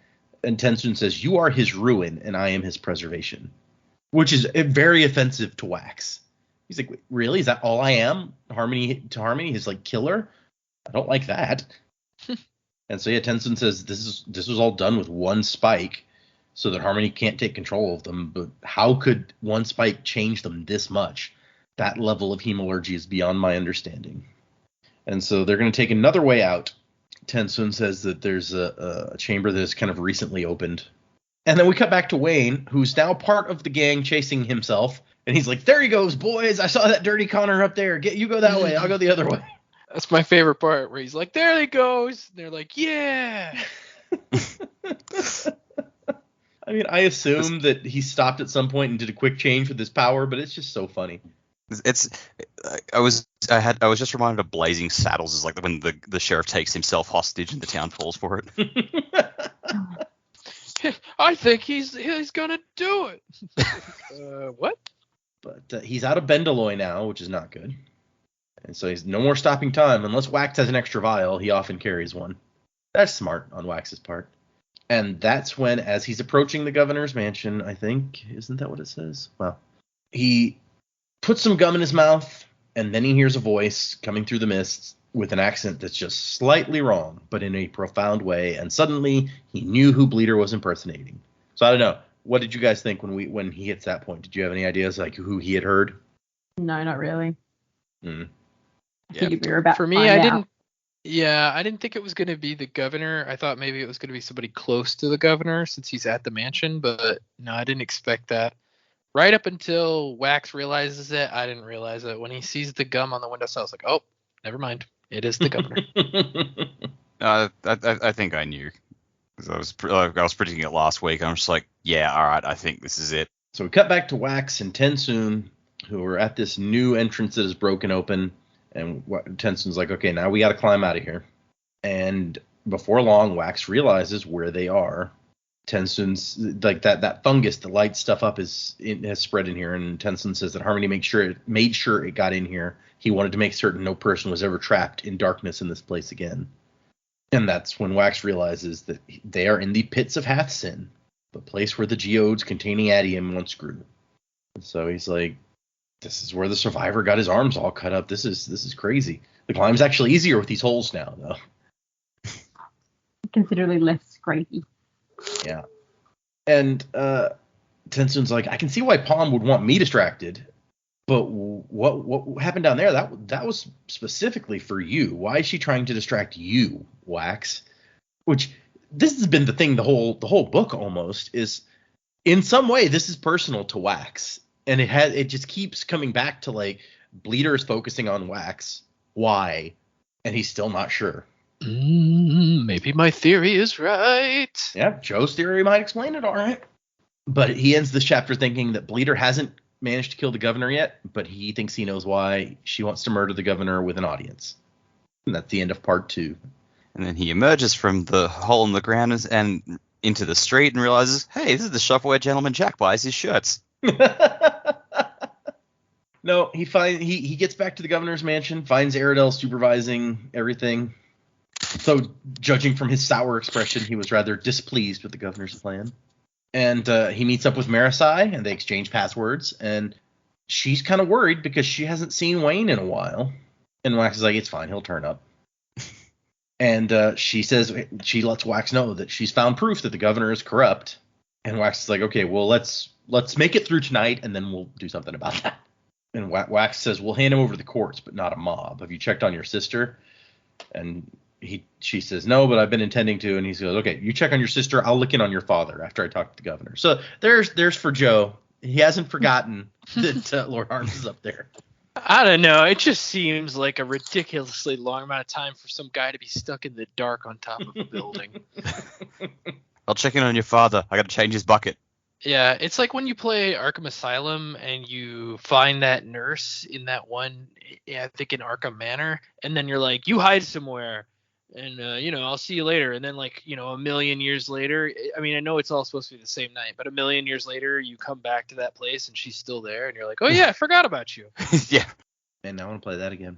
And Tensun says, "You are his ruin, and I am his preservation." Which is very offensive to Wax. He's like, "Really? Is that all I am? Harmony, his like killer? I don't like that." And so yeah, Tensun says this was all done with one spike, so that Harmony can't take control of them. But how could one spike change them this much? That level of hemalurgy is beyond my understanding. And so they're going to take another way out. Tensun says that there's a chamber that has kind of recently opened. And then we cut back to Wayne, who's now part of the gang chasing himself. And he's like, "There he goes, boys. I saw that dirty Connor up there. You go that way. I'll go the other way." That's my favorite part, where he's like, "There he goes." And they're like, "Yeah." I mean, I assume that he stopped at some point and did a quick change with his power, but it's just so funny. I was just reminded of Blazing Saddles, is like when the sheriff takes himself hostage and the town falls for it. I think he's gonna do it. What? But he's out of Bendaloy now, which is not good. And so he's no more stopping time. Unless Wax has an extra vial, he often carries one. That's smart on Wax's part. And that's when, as he's approaching the governor's mansion, I think, isn't that what it says? Well, he puts some gum in his mouth, and then he hears a voice coming through the mist with an accent that's just slightly wrong, but in a profound way. And suddenly, he knew who Bleeder was impersonating. So I don't know. What did you guys think when he hits that point? Did you have any ideas like who he had heard? No, not really. Mm. I figured we were about for me, I didn't think it was going to be the governor. I thought maybe it was going to be somebody close to the governor since he's at the mansion, but no, I didn't expect that. Right up until Wax realizes it, I didn't realize it. When he sees the gum on the windowsill, I was like, "Oh, never mind. It is the governor." I think I knew. I was predicting it last week. I'm just like, yeah, all right, I think this is it. So we cut back to Wax and Tensun, who are at this new entrance that is broken open. And Tensun's like, "Okay, now we got to climb out of here." And before long, Wax realizes where they are. Tensun's like that fungus that lights stuff up has spread in here. And Tensun says that Harmony made sure it got in here. He wanted to make certain no person was ever trapped in darkness in this place again. And that's when Wax realizes that they are in the pits of Hathsin, the place where the geodes containing adium once grew. And so he's like, "This is where the survivor got his arms all cut up. This is crazy." The climb's actually easier with these holes now, though. Considerably less scrapey. Yeah. And Tensoon's like, I can see why Palm would want me distracted, but what happened down there? That was specifically for you. Why is she trying to distract you, Wax? Which this has been the thing the whole book almost is. In some way, this is personal to Wax, and it just keeps coming back to like Bleeder is focusing on Wax. Why? And he's still not sure. Maybe my theory is right. Yeah, Joe's theory might explain it, all right. But he ends this chapter thinking that Bleeder hasn't managed to kill the governor yet, but he thinks he knows why she wants to murder the governor with an audience. And that's the end of part 2. And then he emerges from the hole in the ground and into the street and realizes, hey, this is the shop where Gentleman Jack buys his shirts. No, he gets back to the governor's mansion, finds Aradel supervising everything. So, judging from his sour expression, he was rather displeased with the governor's plan. And he meets up with Marisai, and they exchange passwords. And she's kind of worried because she hasn't seen Wayne in a while. And Wax is like, it's fine, he'll turn up. And she lets Wax know that she's found proof that the governor is corrupt. And Wax is like, okay, well, let's make it through tonight, and then we'll do something about that. And Wax says, we'll hand him over to the courts, but not a mob. Have you checked on your sister? And she says, no, but I've been intending to. And he goes, okay, you check on your sister. I'll look in on your father after I talk to the governor. So there's for Joe. He hasn't forgotten that Lord Harms is up there. I don't know. It just seems like a ridiculously long amount of time for some guy to be stuck in the dark on top of a building. I'll check in on your father. I got to change his bucket. Yeah, it's like when you play Arkham Asylum and you find that nurse in that one, I think in Arkham Manor, and then you're like, you hide somewhere, and I'll see you later. And then a million years later, I mean, I know it's all supposed to be the same night, but a million years later, you come back to that place and she's still there, and you're like, oh yeah, I forgot about you. Yeah. Man, I want to play that again.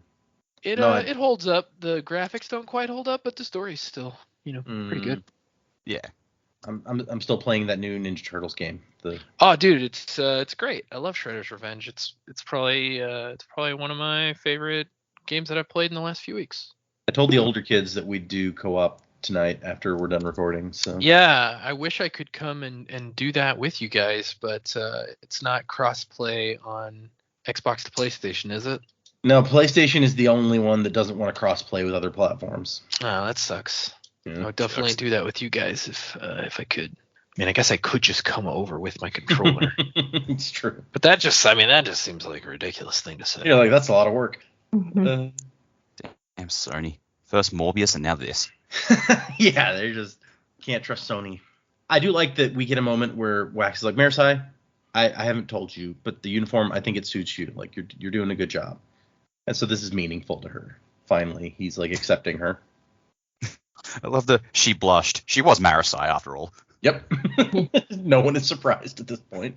It holds up. The graphics don't quite hold up, but the story's still, pretty good. Yeah. I'm still playing that new Ninja Turtles game. Oh, dude, it's great. I love Shredder's Revenge. It's probably one of my favorite games that I've played in the last few weeks. I told the older kids that we'd do co-op tonight after we're done recording. So yeah, I wish I could come and do that with you guys, but it's not cross-play on Xbox to PlayStation, is it? No, PlayStation is the only one that doesn't want to cross-play with other platforms. Oh, that sucks. Yeah, I would definitely do that with you guys if I could. I mean, I guess I could just come over with my controller. It's true. But that just seems like a ridiculous thing to say. Yeah, like that's a lot of work. Mhm. Damn Sony. First Morbius and now this. Yeah, they just can't trust Sony. I do like that we get a moment where Wax is like, Marisai, I haven't told you, but the uniform, I think it suits you. Like you're doing a good job. And so this is meaningful to her. Finally, he's like accepting her. I love she blushed. She was Marisai after all. Yep. No one is surprised at this point.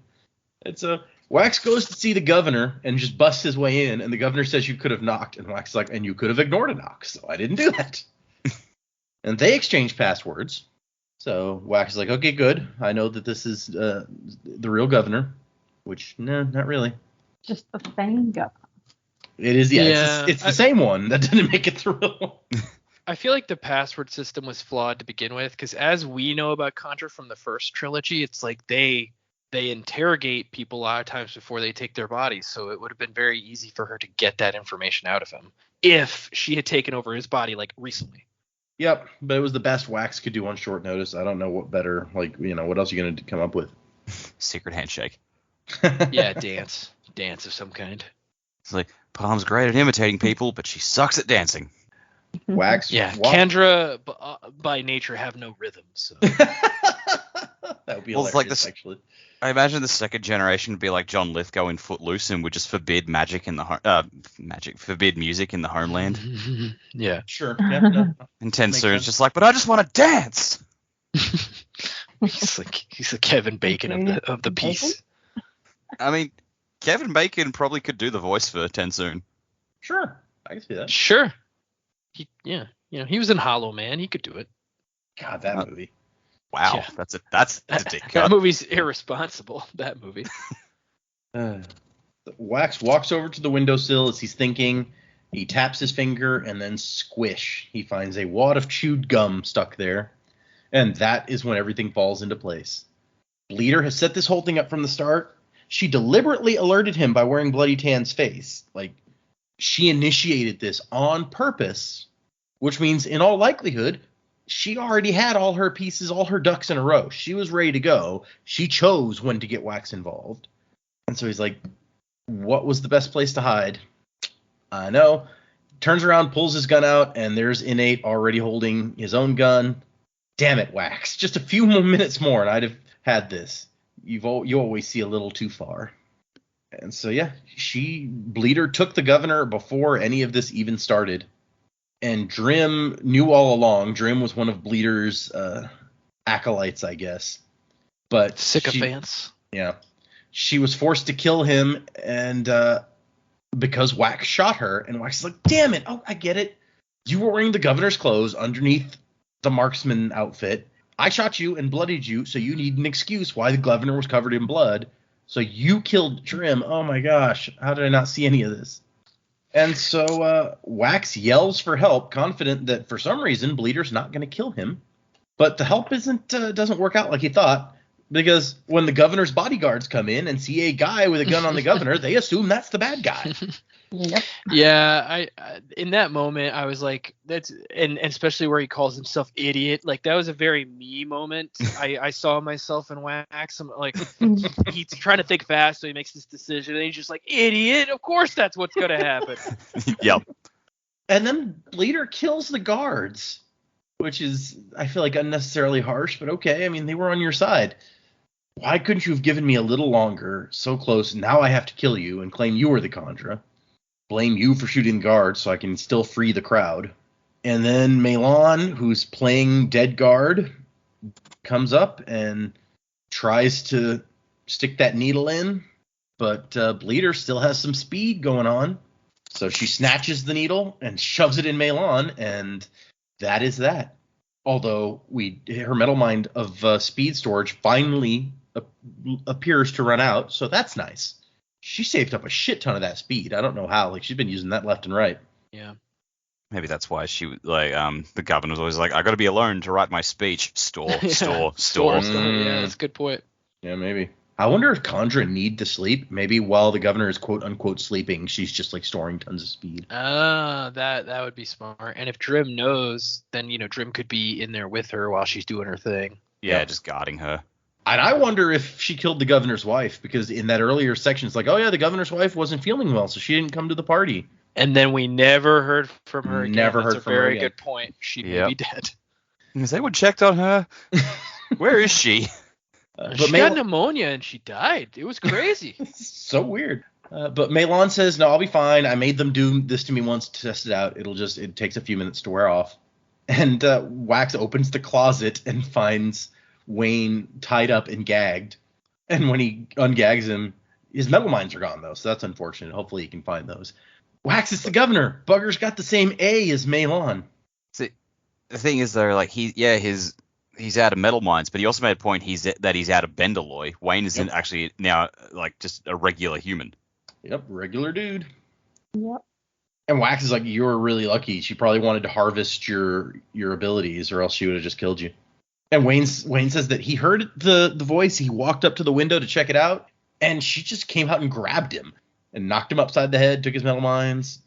It's Wax goes to see the governor and just busts his way in, and the governor says you could have knocked, and Wax is like, and you could have ignored a knock, so I didn't do that. And they exchange passwords. So Wax is like, okay, good. I know that this is the real governor, which no, not really. Just the same governor. It is, yeah. It's the same one. That didn't make it through. I feel like the password system was flawed to begin with, because as we know about Kandra from the first trilogy, it's like they interrogate people a lot of times before they take their bodies, so it would have been very easy for her to get that information out of him if she had taken over his body like recently. Yep, but it was the best Wax could do on short notice. I don't know what better, what else are you going to come up with? Secret handshake. Yeah, dance of some kind. It's like, Palm's great at imitating people, but she sucks at dancing. Wax. Yeah, Kandra by nature have no rhythm, so. That would be hilarious, actually. I imagine the second generation would be like John Lithgow in Footloose and would just forbid forbid music in the homeland. Yeah. Sure. Yeah, no. And Tensoon's just like, but I just want to dance. He's the Kevin Bacon of the piece. I mean, Kevin Bacon probably could do the voice for Tensoon. Sure, I can see that. Sure. He was in Hollow Man. He could do it. God, that movie. Wow, yeah. that's a dick cut. That movie's irresponsible. That movie. Wax walks over to the windowsill as he's thinking. He taps his finger, and then squish, he finds a wad of chewed gum stuck there. And that is when everything falls into place. Bleeder has set this whole thing up from the start. She deliberately alerted him by wearing Bloody Tan's face. Like, she initiated this on purpose, which means in all likelihood, she already had all her pieces, all her ducks in a row. She was ready to go. She chose when to get Wax involved. And so he's like, what was the best place to hide? I know. Turns around, pulls his gun out, and there's Innate already holding his own gun. Damn it, Wax. Just a few more minutes more, and I'd have had this. You always see a little too far. And so, yeah, Bleeder took the governor before any of this even started. And Drim knew all along. Drim was one of Bleeder's acolytes, I guess. But sycophants. Yeah. She was forced to kill him, and because Wax shot her, and Wax is like, damn it, oh, I get it. You were wearing the governor's clothes underneath the marksman outfit. I shot you and bloodied you, so you need an excuse why the governor was covered in blood. So you killed Drim. Oh my gosh, how did I not see any of this? And so Wax yells for help, confident that for some reason Bleeder's not going to kill him. But the help doesn't work out like he thought, because when the governor's bodyguards come in and see a guy with a gun on the governor, they assume that's the bad guy. Yep. Yeah, I in that moment I was like, that's and especially where he calls himself idiot, like that was a very me moment. I saw myself in Wax. I'm like, he's trying to think fast, so he makes this decision, and he's just like, idiot. Of course, that's what's gonna happen. Yep. And then Bleeder kills the guards, which is, I feel like, unnecessarily harsh, but okay. I mean, they were on your side. Why couldn't you have given me a little longer, so close? Now I have to kill you and claim you were the Kandra. Blame you for shooting the guard so I can still free the crowd. And then Melon, who's playing dead guard, comes up and tries to stick that needle in, but Bleeder still has some speed going on. So she snatches the needle and shoves it in Melon, and that is that. Although her metal mind of speed storage finally appears to run out, so that's nice. She saved up a shit ton of that speed. I don't know how. Like, she's been using that left and right. Yeah. Maybe that's why she the governor was always like, I got to be alone to write my speech. Store. Yeah, that's a good point. Yeah, maybe. I wonder if Kandra need to sleep. Maybe while the governor is quote unquote sleeping, she's just like storing tons of speed. That would be smart. And if Drim knows, then Drim could be in there with her while she's doing her thing. Yeah, just guarding her. And I wonder if she killed the governor's wife, because in that earlier section, it's like, oh yeah, the governor's wife wasn't feeling well, so she didn't come to the party. And then we never heard from her again. Never That's heard from her very again. good point. She may be dead. Has anyone checked on her? Where is she? She got pneumonia and she died. It was crazy. So weird. But Melon says, no, I'll be fine. I made them do this to me once to test it out. It takes a few minutes to wear off. And Wax opens the closet and finds Wayne tied up and gagged. And when he ungags him, his metal mines are gone, though, so that's unfortunate. Hopefully he can find those. Wax is the governor. Bugger's got the same A as Melon. See, the thing is, though, like, he's out of metal mines, but he also made a point that he's out of Benderloy. Wayne isn't actually now, like, just a regular human. Yep, regular dude. Yep. And Wax is like, you were really lucky. She probably wanted to harvest your abilities, or else she would have just killed you. And Wayne says that he heard the voice. He walked up to the window to check it out, and she just came out and grabbed him and knocked him upside the head, took his metal mines.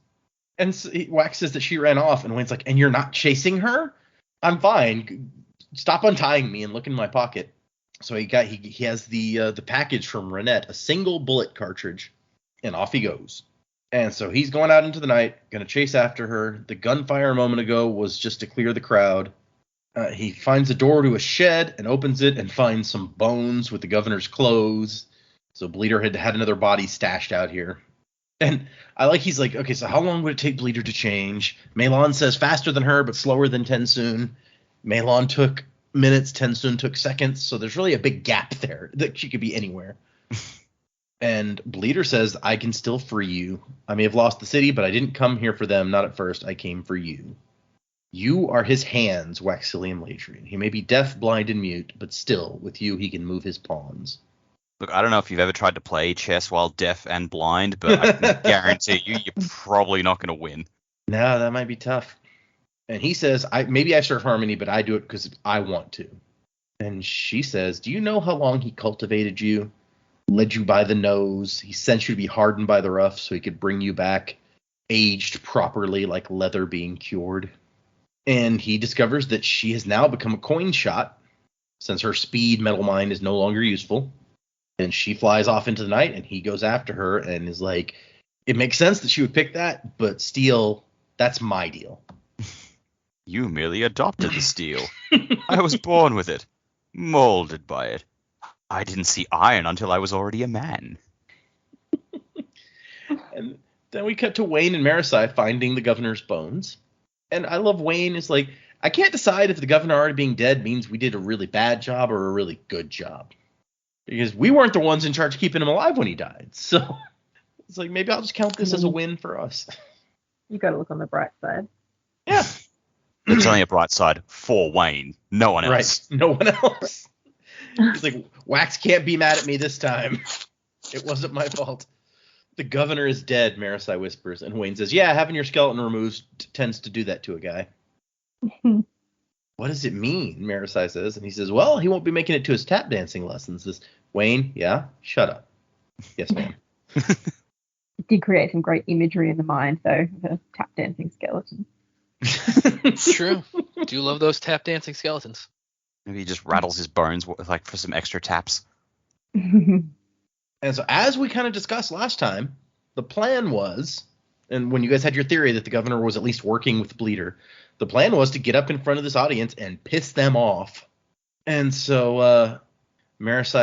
And so Wax says that she ran off, and Wayne's like, and you're not chasing her? I'm fine. Stop untying me and look in my pocket. So he has the package from Renette, a single bullet cartridge, and off he goes. And so he's going out into the night, going to chase after her. The gunfire a moment ago was just to clear the crowd. He finds a door to a shed and opens it and finds some bones with the governor's clothes. So Bleeder had another body stashed out here. And he's like, okay, so how long would it take Bleeder to change? Melon says faster than her, but slower than Tensoon. Melon took minutes, Tensoon took seconds. So there's really a big gap there that she could be anywhere. And Bleeder says, I can still free you. I may have lost the city, but I didn't come here for them. Not at first. I came for you. You are his hands, Waxilium Ladrian. He may be deaf, blind, and mute, but still, with you, he can move his pawns. Look, I don't know if you've ever tried to play chess while deaf and blind, but I can guarantee you're probably not going to win. No, that might be tough. And he says, maybe I serve Harmony, but I do it because I want to. And she says, do you know how long he cultivated you? Led you by the nose. He sent you to be hardened by the rough so he could bring you back aged properly like leather being cured. And he discovers that she has now become a coin shot since her speed metal mine is no longer useful. And she flies off into the night and he goes after her and is like, it makes sense that she would pick that, but steel, that's my deal. You merely adopted the steel. I was born with it, molded by it. I didn't see iron until I was already a man. And then we cut to Wayne and Marasai finding the governor's bones. And I love Wayne is like, I can't decide if the governor already being dead means we did a really bad job or a really good job. Because we weren't the ones in charge of keeping him alive when he died. So it's like, maybe I'll just count this as a win for us. You got to look on the bright side. Yeah. There's only a bright side for Wayne. No one else. Right. No one else. He's like, Wax can't be mad at me this time. It wasn't my fault. The governor is dead, Marasai whispers. And Wayne says, yeah, having your skeleton removed tends to do that to a guy. What does it mean? Marasai says. And he says, well, he won't be making it to his tap dancing lessons. This Wayne, yeah? Shut up. Yes, ma'am. It did create some great imagery in the mind, though, of a tap dancing skeleton. It's true. Do love those tap dancing skeletons. Maybe he just rattles his bones like for some extra taps. And so as we kind of discussed last time, the plan was, and when you guys had your theory that the governor was at least working with Bleeder, the plan was to get up in front of this audience and piss them off. And so Melon's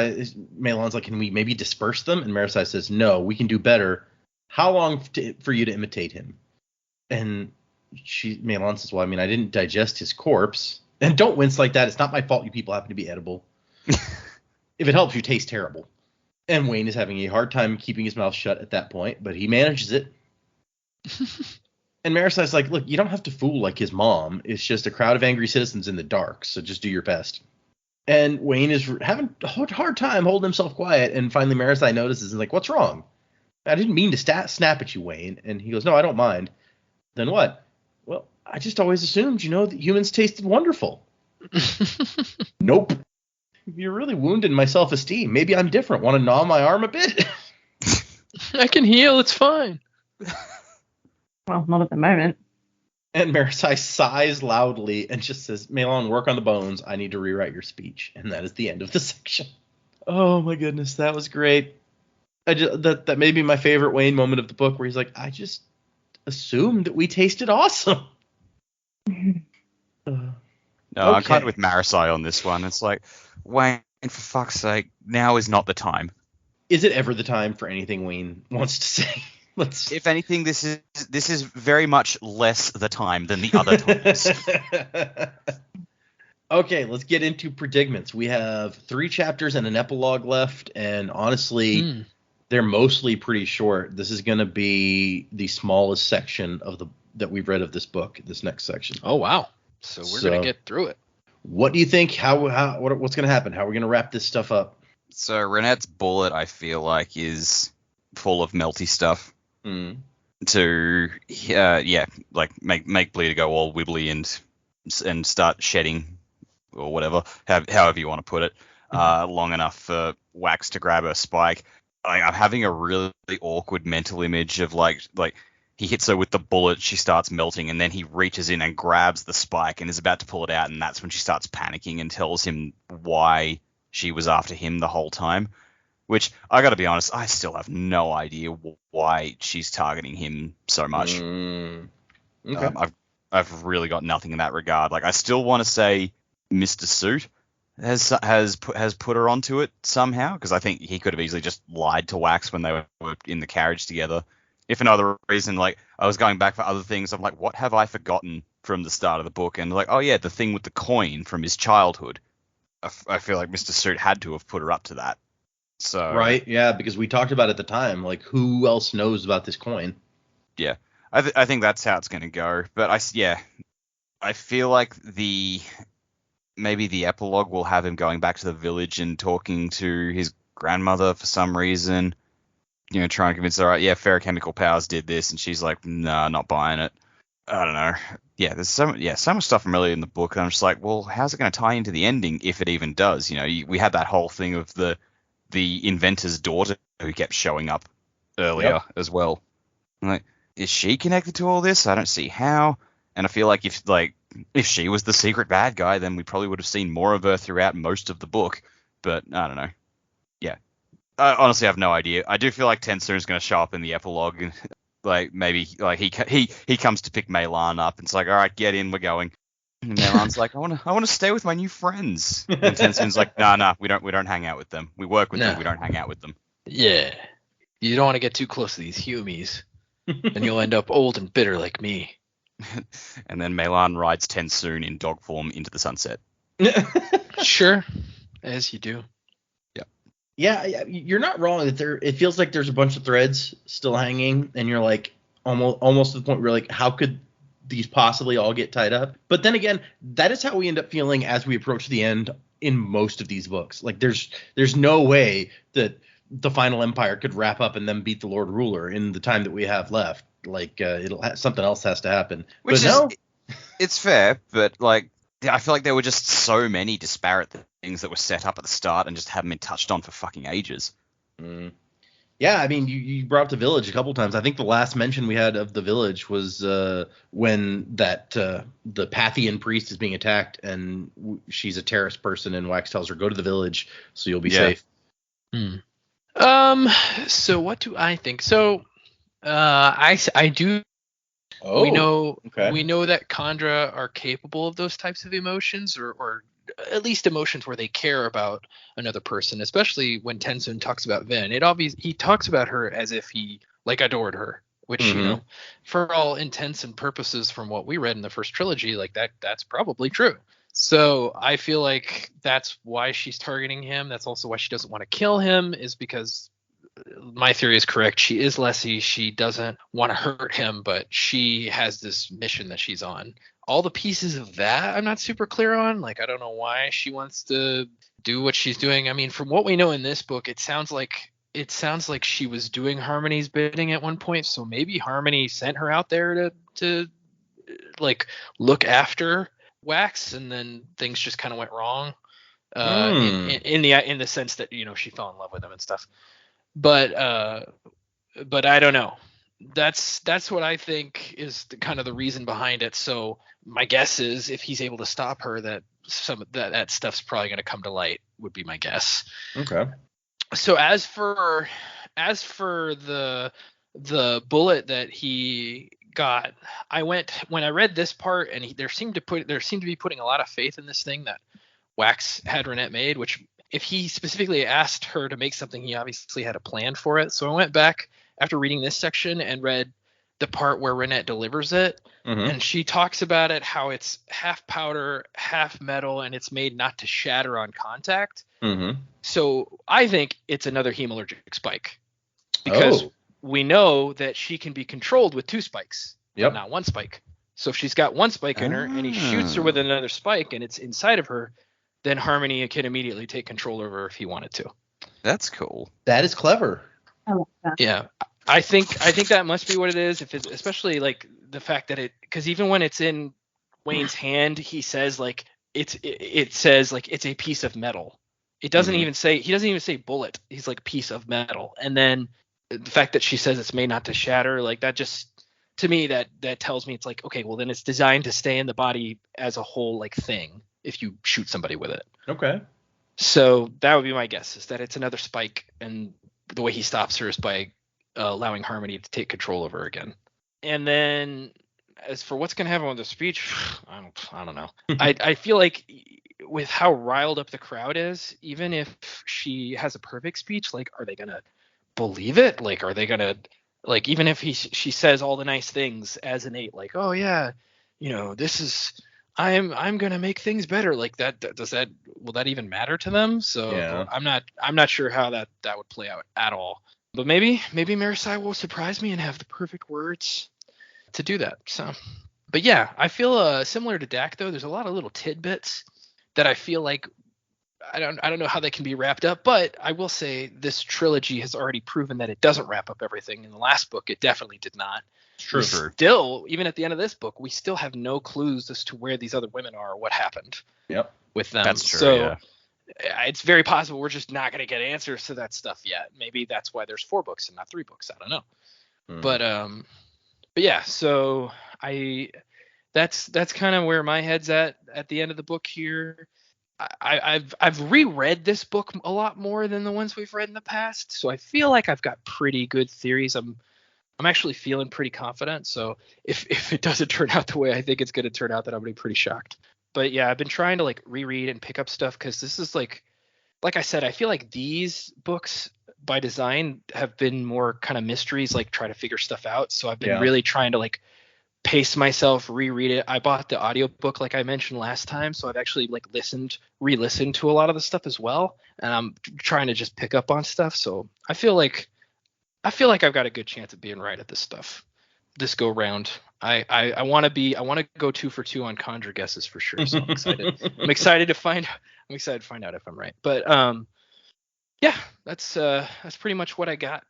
like, can we maybe disperse them? And Marasai says, no, we can do better. How long for you to imitate him? And Melon says, well, I mean, I didn't digest his corpse. And don't wince like that. It's not my fault you people happen to be edible. If it helps, you taste terrible. And Wayne is having a hard time keeping his mouth shut at that point, but he manages it. And Marasai's like, look, you don't have to fool like his mom. It's just a crowd of angry citizens in the dark, so just do your best. And Wayne is having a hard time holding himself quiet, and finally Marasai notices and is like, what's wrong? I didn't mean to snap at you, Wayne. And he goes, no, I don't mind. Then what? Well, I just always assumed, that humans tasted wonderful. Nope. You're really wounding my self-esteem. Maybe I'm different. Want to gnaw my arm a bit? I can heal. It's fine. Well, not at the moment. And Marasai sighs loudly and just says, Melon, work on the bones. I need to rewrite your speech. And that is the end of the section. Oh, my goodness. That was great. That may be my favorite Wayne moment of the book, where he's like, I just assumed that we tasted awesome. No, okay. I'm kind of with Marasai on this one. It's like, Wayne, for fuck's sake, now is not the time. Is it ever the time for anything Wayne wants to say? If anything, this is very much less the time than the other times. Okay, let's get into predigments. We have 3 chapters and an epilogue left, and honestly, they're mostly pretty short. This is going to be the smallest section of that we've read of this book. This next section. Oh wow! So we're going to get through it. What do you think? What's going to happen? How are we going to wrap this stuff up? So Renette's bullet, I feel like, is full of melty stuff. To make Bleeder go all wibbly and start shedding or whatever, however you want to put it, long enough for Wax to grab a spike. I'm having a really awkward mental image of like he hits her with the bullet, she starts melting, and then he reaches in and grabs the spike and is about to pull it out, and that's when she starts panicking and tells him why she was after him the whole time. Which, I gotta be honest, I still have no idea why she's targeting him so much. Okay. I've really got nothing in that regard. Like, I still want to say Mr. Suit has put her onto it somehow, because I think he could have easily just lied to Wax when they were in the carriage together. If another reason, like, I was going back for other things, I'm like, what have I forgotten from the start of the book? And like, oh yeah, the thing with the coin from his childhood. I feel like Mr. Suit had to have put her up to that. So right, yeah, because we talked about it at the time, like, who else knows about this coin? Yeah, I think that's how it's going to go. But I feel like maybe the epilogue will have him going back to the village and talking to his grandmother for some reason. Trying to convince her, yeah, ferrochemical powers did this, and she's like, nah, not buying it. I don't know. Yeah, there's so much stuff really in the book, and I'm just like, well, how's it going to tie into the ending if it even does? We had that whole thing of the inventor's daughter who kept showing up earlier as well. I'm like, is she connected to all this? I don't see how. And I feel like if she was the secret bad guy, then we probably would have seen more of her throughout most of the book. But I don't know. Yeah, I honestly have no idea. I do feel like Tensur is going to show up in the epilogue, and like maybe like he comes to pick Mei-Lan up, and it's like, all right, get in, we're going. And Mei-Lan's like, I want to stay with my new friends. And Tensur's like, nah, we don't hang out with them. We work with them, we don't hang out with them. Yeah, you don't want to get too close to these humies, and you'll end up old and bitter like me. And then Mei-Lan rides Tensur in dog form into the sunset. Sure, as you do. Yeah, you're not wrong. It feels like there's a bunch of threads still hanging, and you're like almost to the point where like, how could these possibly all get tied up? But then again, that is how we end up feeling as we approach the end in most of these books. Like there's no way that the final empire could wrap up and then beat the Lord Ruler in the time that we have left. Like something else has to happen. It's fair, but like I feel like there were just so many disparate things that were set up at the start and just haven't been touched on for fucking ages. Yeah, I mean, you brought up the village a couple times. I think the last mention we had of the village was when the Pathian priest is being attacked, and she's a terrorist person, and Wax tells her, go to the village so you'll be safe. So what do I think? So I do. Oh, we know that Kandra are capable of those types of emotions, or at least emotions where they care about another person, especially when Tenzin talks about Ven. He talks about her as if he like adored her, which for all intents and purposes from what we read in the first trilogy, like that's probably true. So I feel like that's why she's targeting him. That's also why she doesn't want to kill him, is because my theory is correct. She is Lessie. She doesn't want to hurt him, but she has this mission that she's on. All the pieces of that I'm not super clear on. Like, I don't know why she wants to do what she's doing. I mean, from what we know in this book, it sounds like she was doing Harmony's bidding at one point. So maybe Harmony sent her out there to like look after Wax, and then things just kind of went wrong. In the sense that, she fell in love with him and stuff. But I don't know. That's what I think is kind of the reason behind it. So my guess is if he's able to stop her, that some of that stuff's probably going to come to light, would be my guess. Okay. So as for the bullet that he got, when I read this part, and there seemed to be putting a lot of faith in this thing that Wax had Renette made, which if he specifically asked her to make something, he obviously had a plan for it. So I went back after reading this section and read the part where Renette delivers it. And she talks about it, how it's half powder, half metal, and it's made not to shatter on contact. So I think it's another hemalurgic spike, because we know that she can be controlled with 2 spikes, but not 1 spike. So if she's got 1 spike in her and he shoots her with another spike and it's inside of her, then Harmony can immediately take control over her if he wanted to. That's cool. That is clever. I like that. Yeah, I think that must be what it is. If it's especially like the fact that because even when it's in Wayne's hand, he says like it says like it's a piece of metal. It doesn't even say bullet. He's like piece of metal. And then the fact that she says it's made not to shatter, like that just, to me, that tells me it's like, okay, well then it's designed to stay in the body as a whole like thing if you shoot somebody with it. Okay. So that would be my guess, is that it's another spike, and the way he stops her is by allowing Harmony to take control over her again. And then as for what's going to happen with the speech, I don't know. I feel like with how riled up the crowd is, even if she has a perfect speech, like, are they going to believe it? Like, are they going to, like, even if she says all the nice things as an 8, like, oh yeah, this is, I'm going to make things better. Like will that even matter to them? So yeah. I'm not sure how that would play out at all. But maybe Marisai will surprise me and have the perfect words to do that. So, but yeah, I feel similar to Dak though. There's a lot of little tidbits that I feel like I don't know how that can be wrapped up, but I will say this trilogy has already proven that it doesn't wrap up everything. In the last book, it definitely did not. It's true. Still, even at the end of this book, we still have no clues as to where these other women are or what happened Yep. with them. That's true, So yeah. it's very possible we're just not going to get answers to that stuff yet. Maybe that's why there's 4 books and not 3 books. I don't know. But yeah, so that's kind of where my head's at the end of the book here. I've reread this book a lot more than the ones we've read in the past, so I feel like I've got pretty good theories. I'm actually feeling pretty confident. So if it doesn't turn out the way I think it's going to turn out, then I'm going to be pretty shocked. But yeah, I've been trying to like reread and pick up stuff because this is like I said, I feel like these books by design have been more kind of mysteries, like try to figure stuff out. So I've been really trying to like pace myself, reread it. I bought the audiobook like I mentioned last time, so I've actually like re-listened to a lot of the stuff as well, and I'm trying to just pick up on stuff. So I feel like I've got a good chance of being right at this stuff this go round. I want to go 2 for 2 on Kandra guesses for sure. So I'm excited. I'm excited to find out if I'm right. But yeah, that's pretty much what I got.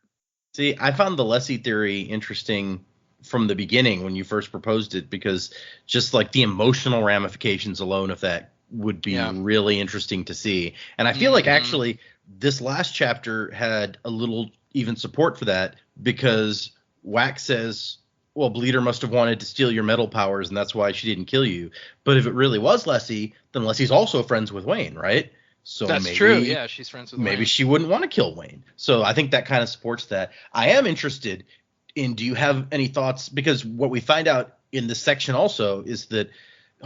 See, I found the Leslie theory interesting from the beginning when you first proposed it, because just like the emotional ramifications alone of that would be really interesting to see. And I feel like actually this last chapter had a little even support for that, because Wax says, well, Bleeder must have wanted to steal your metal powers and that's why she didn't kill you. But if it really was Leslie, then Leslie's also friends with Wayne, right? So that's maybe, true. Yeah, she's friends with Wayne. Maybe she wouldn't want to kill Wayne. So I think that kind of supports that. I am interested in, do you have any thoughts? Because what we find out in this section also is that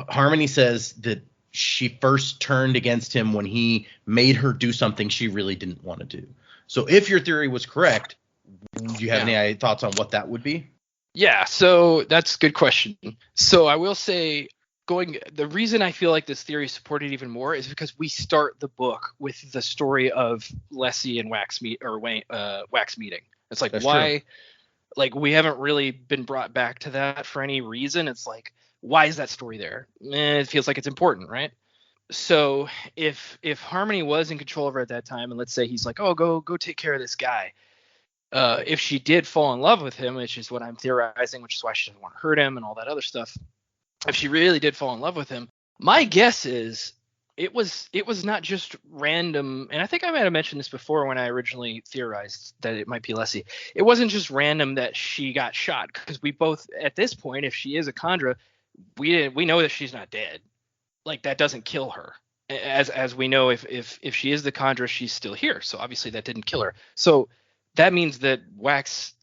Harmony says that she first turned against him when he made her do something she really didn't want to do. So if your theory was correct, do you have any thoughts on what that would be? Yeah, so that's a good question. So I will say, the reason I feel like this theory is supported even more is because we start the book with the story of Leslie and Wax meeting. It's like, that's why? True. Like, we haven't really been brought back to that for any reason. It's like, why is that story there? It feels like it's important, right? So if Harmony was in control of her at that time, and let's say he's like, oh, go take care of this guy. If she did fall in love with him, which is what I'm theorizing, which is why she doesn't want to hurt him and all that other stuff. If she really did fall in love with him, my guess is it was not just random. And I think I might have mentioned this before when I originally theorized that it might be Leslie. It wasn't just random that she got shot, because we both, at this point, if she is a Kandra, we know that she's not dead. Like, that doesn't kill her. As we know, if she is the Kandra, she's still here. So obviously that didn't kill her. So that means that Wax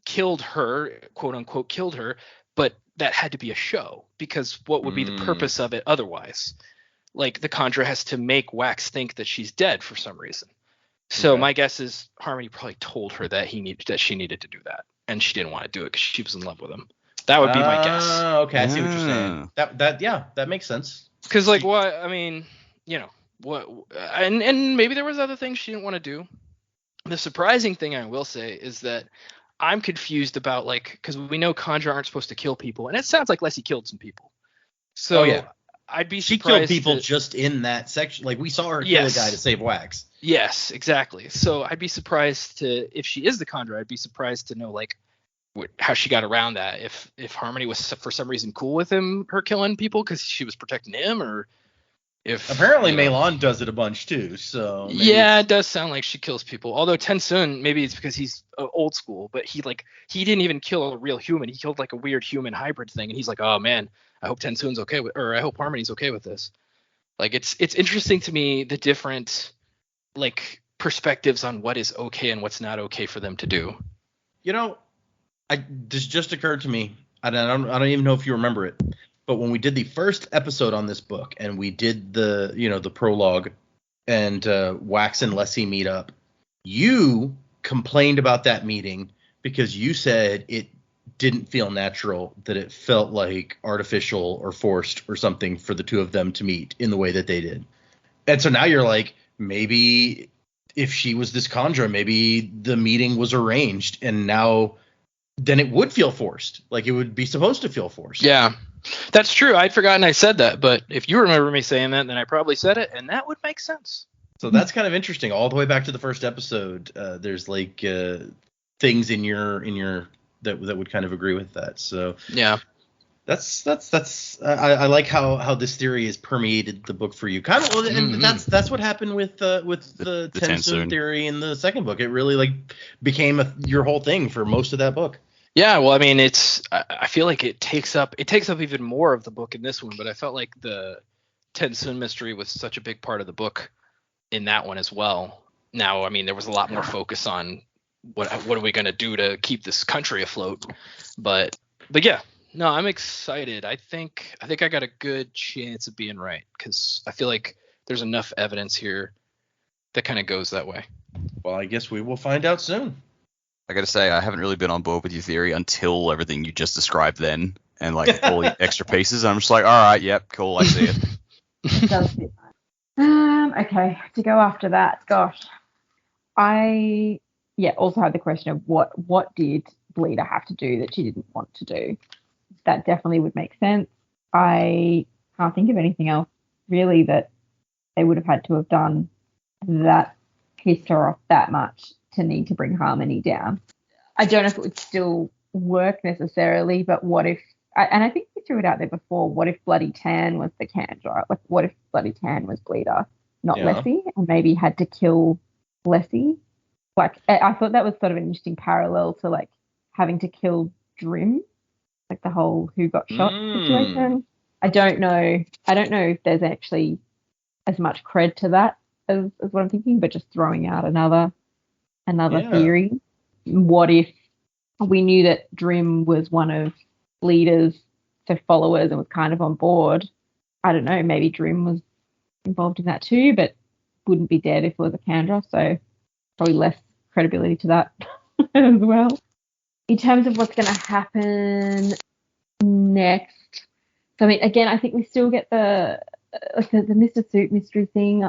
killed her, quote unquote, killed her, but that had to be a show, because what would be the purpose of it otherwise? Like, the Kandra has to make Wax think that she's dead for some reason. So my guess is Harmony probably told her that she needed to do that, and she didn't want to do it because she was in love with him. That would be my guess. Okay, I see what you're saying. That makes sense. Because like, what, I mean, you know, what, and maybe there was other things she didn't want to do. The surprising thing I will say is that I'm confused about, like, because we know Kandra aren't supposed to kill people, and it sounds like Leslie killed some people. So I'd be surprised. She killed people just in that section. Like, we saw her kill a guy to save Wax. Yes, exactly. So I'd be surprised if she is the Kandra, I'd be surprised to know, like, how she got around that. If Harmony was for some reason cool with her killing people because she was protecting him, or if apparently Meilon does it a bunch too. So maybe. Yeah, it does sound like she kills people. Although Tensun, maybe it's because he's old school, but he didn't even kill a real human. He killed like a weird human hybrid thing, and he's like, oh man, I hope Tensun's okay with, or I hope Harmony's okay with this. Like, it's interesting to me, the different like perspectives on what is okay and what's not okay for them to do. You know, this just occurred to me. I don't even know if you remember it, but when we did the first episode on this book and we did the prologue and Wax and Leslie meet up, you complained about that meeting because you said it didn't feel natural, that it felt like artificial or forced or something for the two of them to meet in the way that they did. And so now you're like, maybe if she was this Kandra, maybe the meeting was arranged, and now then it would feel forced. Like, it would be supposed to feel forced. Yeah. That's true. I'd forgotten I said that, but if you remember me saying that, then I probably said it, and that would make sense. So that's kind of interesting. All the way back to the first episode, there's like things in your that would kind of agree with that. So Yeah. that's I like how this theory has permeated the book for you. Kind of, and that's what happened with the Tensoon theory in the second book. It really like became your whole thing for most of that book. Yeah, well, I mean, I feel like it takes up even more of the book in this one, but I felt like the Tensoon mystery was such a big part of the book in that one as well. Now, I mean, there was a lot more focus on what are we going to do to keep this country afloat, but yeah, no, I'm excited. I think I got a good chance of being right, because I feel like there's enough evidence here that kind of goes that way. Well, I guess we will find out soon. I gotta say, I haven't really been on board with your theory until everything you just described then, and like all the extra pieces. I'm just like, all right, yep, cool, I see it. It does fit. Okay, to go after that, gosh, I also had the question of what did Bleeder have to do that she didn't want to do. That definitely would make sense. I can't think of anything else really that they would have had to have done that pissed her off that much to need to bring Harmony down. I don't know if it would still work necessarily, but what if, and I think we threw it out there before, what if Bloody Tan was the Kandra? Like, what if Bloody Tan was Bleeder, not Lessie, and maybe had to kill Lessie? Like, I thought that was sort of an interesting parallel to like having to kill Drim, like the whole who got shot situation. I don't know if there's actually as much cred to that as what I'm thinking, but just throwing out another theory. What if we knew that Drim was one of Bleeder's followers and was kind of on board? I don't know, maybe Drim was involved in that too, but wouldn't be dead if it was a Kandra, so probably less credibility to that as well. In terms of what's going to happen next, so I mean, again, I think we still get the Mr. Suit mystery thing.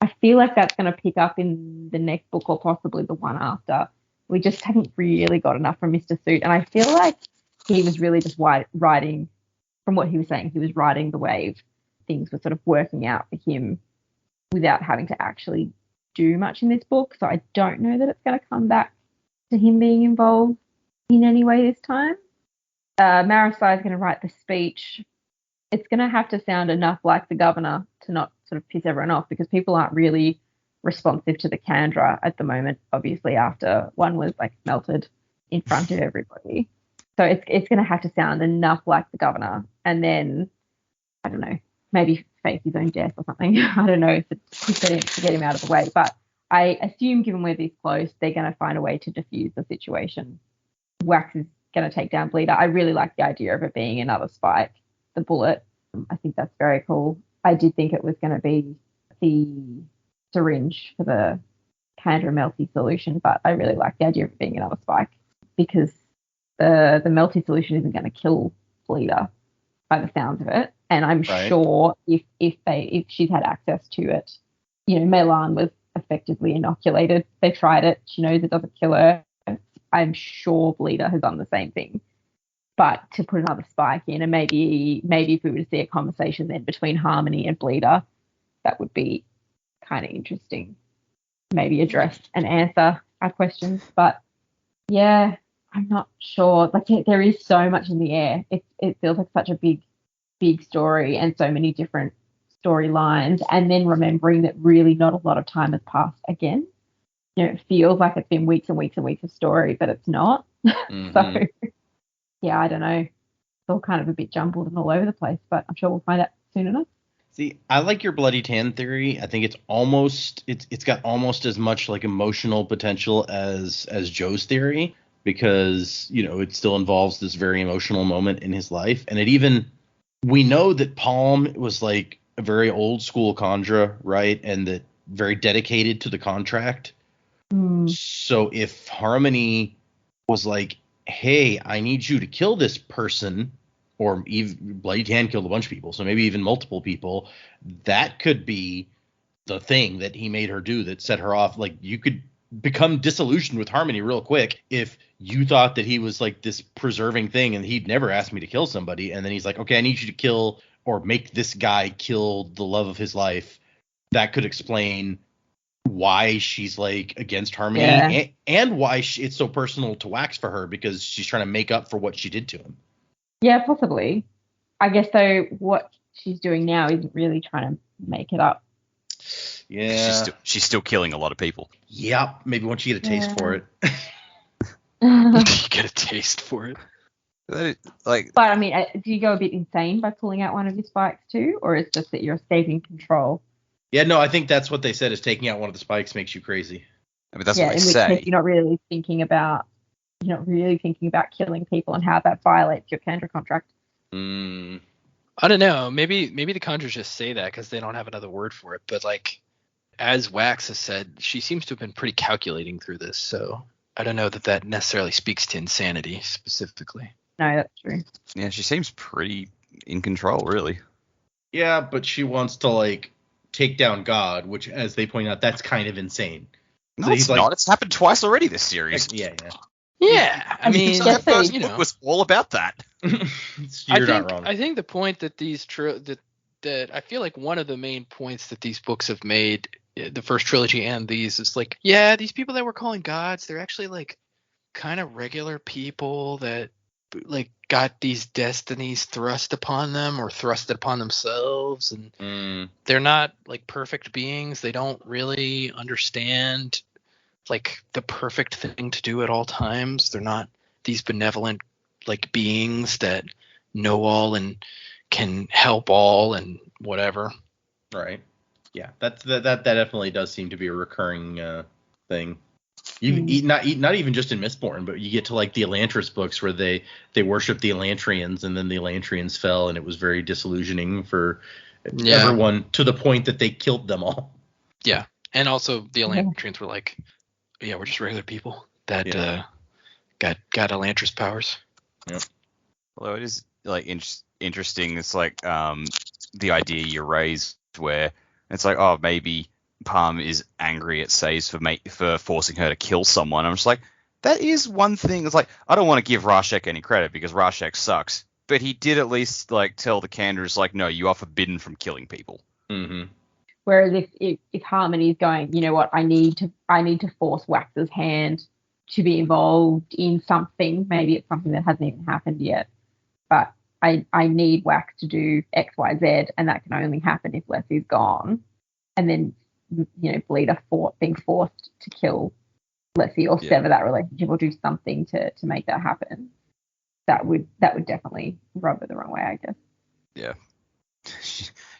I feel like that's going to pick up in the next book or possibly the one after. We just haven't really got enough from Mr. Suit, and I feel like he was really just riding, from what he was saying, he was riding the wave. Things were sort of working out for him without having to actually do much in this book, so I don't know that it's going to come back to him being involved in any way this time. Marisai is going to write the speech. It's going to have to sound enough like the governor to not sort of piss everyone off, because people aren't really responsive to the Kandra at the moment, obviously, after one was like melted in front of everybody. So it's going to have to sound enough like the governor, and then, I don't know, maybe fake his own death or something. I don't know, to get him out of the way. But I assume, given we're this close, they're going to find a way to diffuse the situation. Wax is going to take down Bleeder. I really like the idea of it being another Spike, the bullet. I think that's very cool. I did think it was going to be the syringe for the Kandra melty solution, but I really like the idea of it being another Spike, because the melty solution isn't going to kill Bleeder by the sounds of it. And I'm sure if she's had access to it, you know, Melan was effectively inoculated. They tried it. She knows it doesn't kill her. I'm sure Bleeder has done the same thing. But to put another Spike in, and maybe if we were to see a conversation then between Harmony and Bleeder, that would be kind of interesting. Maybe address and answer our questions. But yeah, I'm not sure. Like, there is so much in the air. It feels like such a big story and so many different storylines. And then remembering that really not a lot of time has passed again. You know, it feels like it's been weeks and weeks and weeks of story, but it's not. Mm-hmm. So yeah, I don't know. It's all kind of a bit jumbled and all over the place, but I'm sure we'll find out soon enough. See, I like your Bloody Tan theory. I think it's got almost as much like emotional potential as Joe's theory, because, you know, it still involves this very emotional moment in his life. And we know that Palm was like a very old school Kandra, right? And that very dedicated to the contract. So if Harmony was like, hey, I need you to kill this person, or even Bloody Tan killed a bunch of people, so maybe even multiple people, that could be the thing that he made her do that set her off. Like, you could become disillusioned with Harmony real quick if you thought that he was like this preserving thing and he'd never asked me to kill somebody. And then he's like, okay, I need you to kill or make this guy kill the love of his life. That could explain why she's like against Harmony and why it's so personal to Wax for her, because she's trying to make up for what she did to him. Yeah, possibly. I guess though what she's doing now isn't really trying to make it up. Yeah. She's still killing a lot of people. Yeah, maybe once you get a taste for it. You get a taste for it. But I mean, do you go a bit insane by pulling out one of your spikes too, or it's just that you're escaping control? Yeah, no, I think that's what they said, is taking out one of the spikes makes you crazy. I mean, that's what they in say. which case you're not really thinking about killing people and how that violates your Kandra contract. I don't know. Maybe the Conjurers just say that because they don't have another word for it. But like, as Wax has said, she seems to have been pretty calculating through this. So I don't know that necessarily speaks to insanity specifically. No, that's true. Yeah, she seems pretty in control, really. Yeah, but she wants to like take down God, which, as they point out, that's kind of insane. No, So it's he's like- not. It's happened twice already this series. Yeah. Yeah, I mean, So the first you know, book was all about that. You're not wrong. I think the point that that I feel like one of the main points that these books have made, the first trilogy and these, is like, yeah, these people that we're calling gods, they're actually like kind of regular people that like got these destinies thrust upon them or thrusted upon themselves, and they're not like perfect beings. They don't really understand like the perfect thing to do at all times. They're not these benevolent like beings that know all and can help all and whatever. Right. Yeah, that definitely does seem to be a recurring thing. Not even just in Mistborn, but you get to like the Elantris books where they worship the Elantrians, and then the Elantrians fell, and it was very disillusioning for everyone, to the point that they killed them all. Yeah, and also the Elantrians were like, yeah, we're just regular people that got Elantris powers. Yeah. Although it is like interesting, it's like the idea you raised where it's like, oh, maybe Palm is angry at Saze for forcing her to kill someone. I'm just like, that is one thing. It's like, I don't want to give Rashek any credit because Rashek sucks, but he did at least like tell the Kandras like, no, you are forbidden from killing people. Mm-hmm. Whereas if Harmony's going, you know what, I need to force Wax's hand to be involved in something. Maybe it's something that hasn't even happened yet, but I need Wax to do X, Y, Z, and that can only happen if Leslie's gone. And then, you know, Bleeder being forced to kill Leslie or sever that relationship or do something to make that happen. That would definitely rub it the wrong way, I guess. Yeah.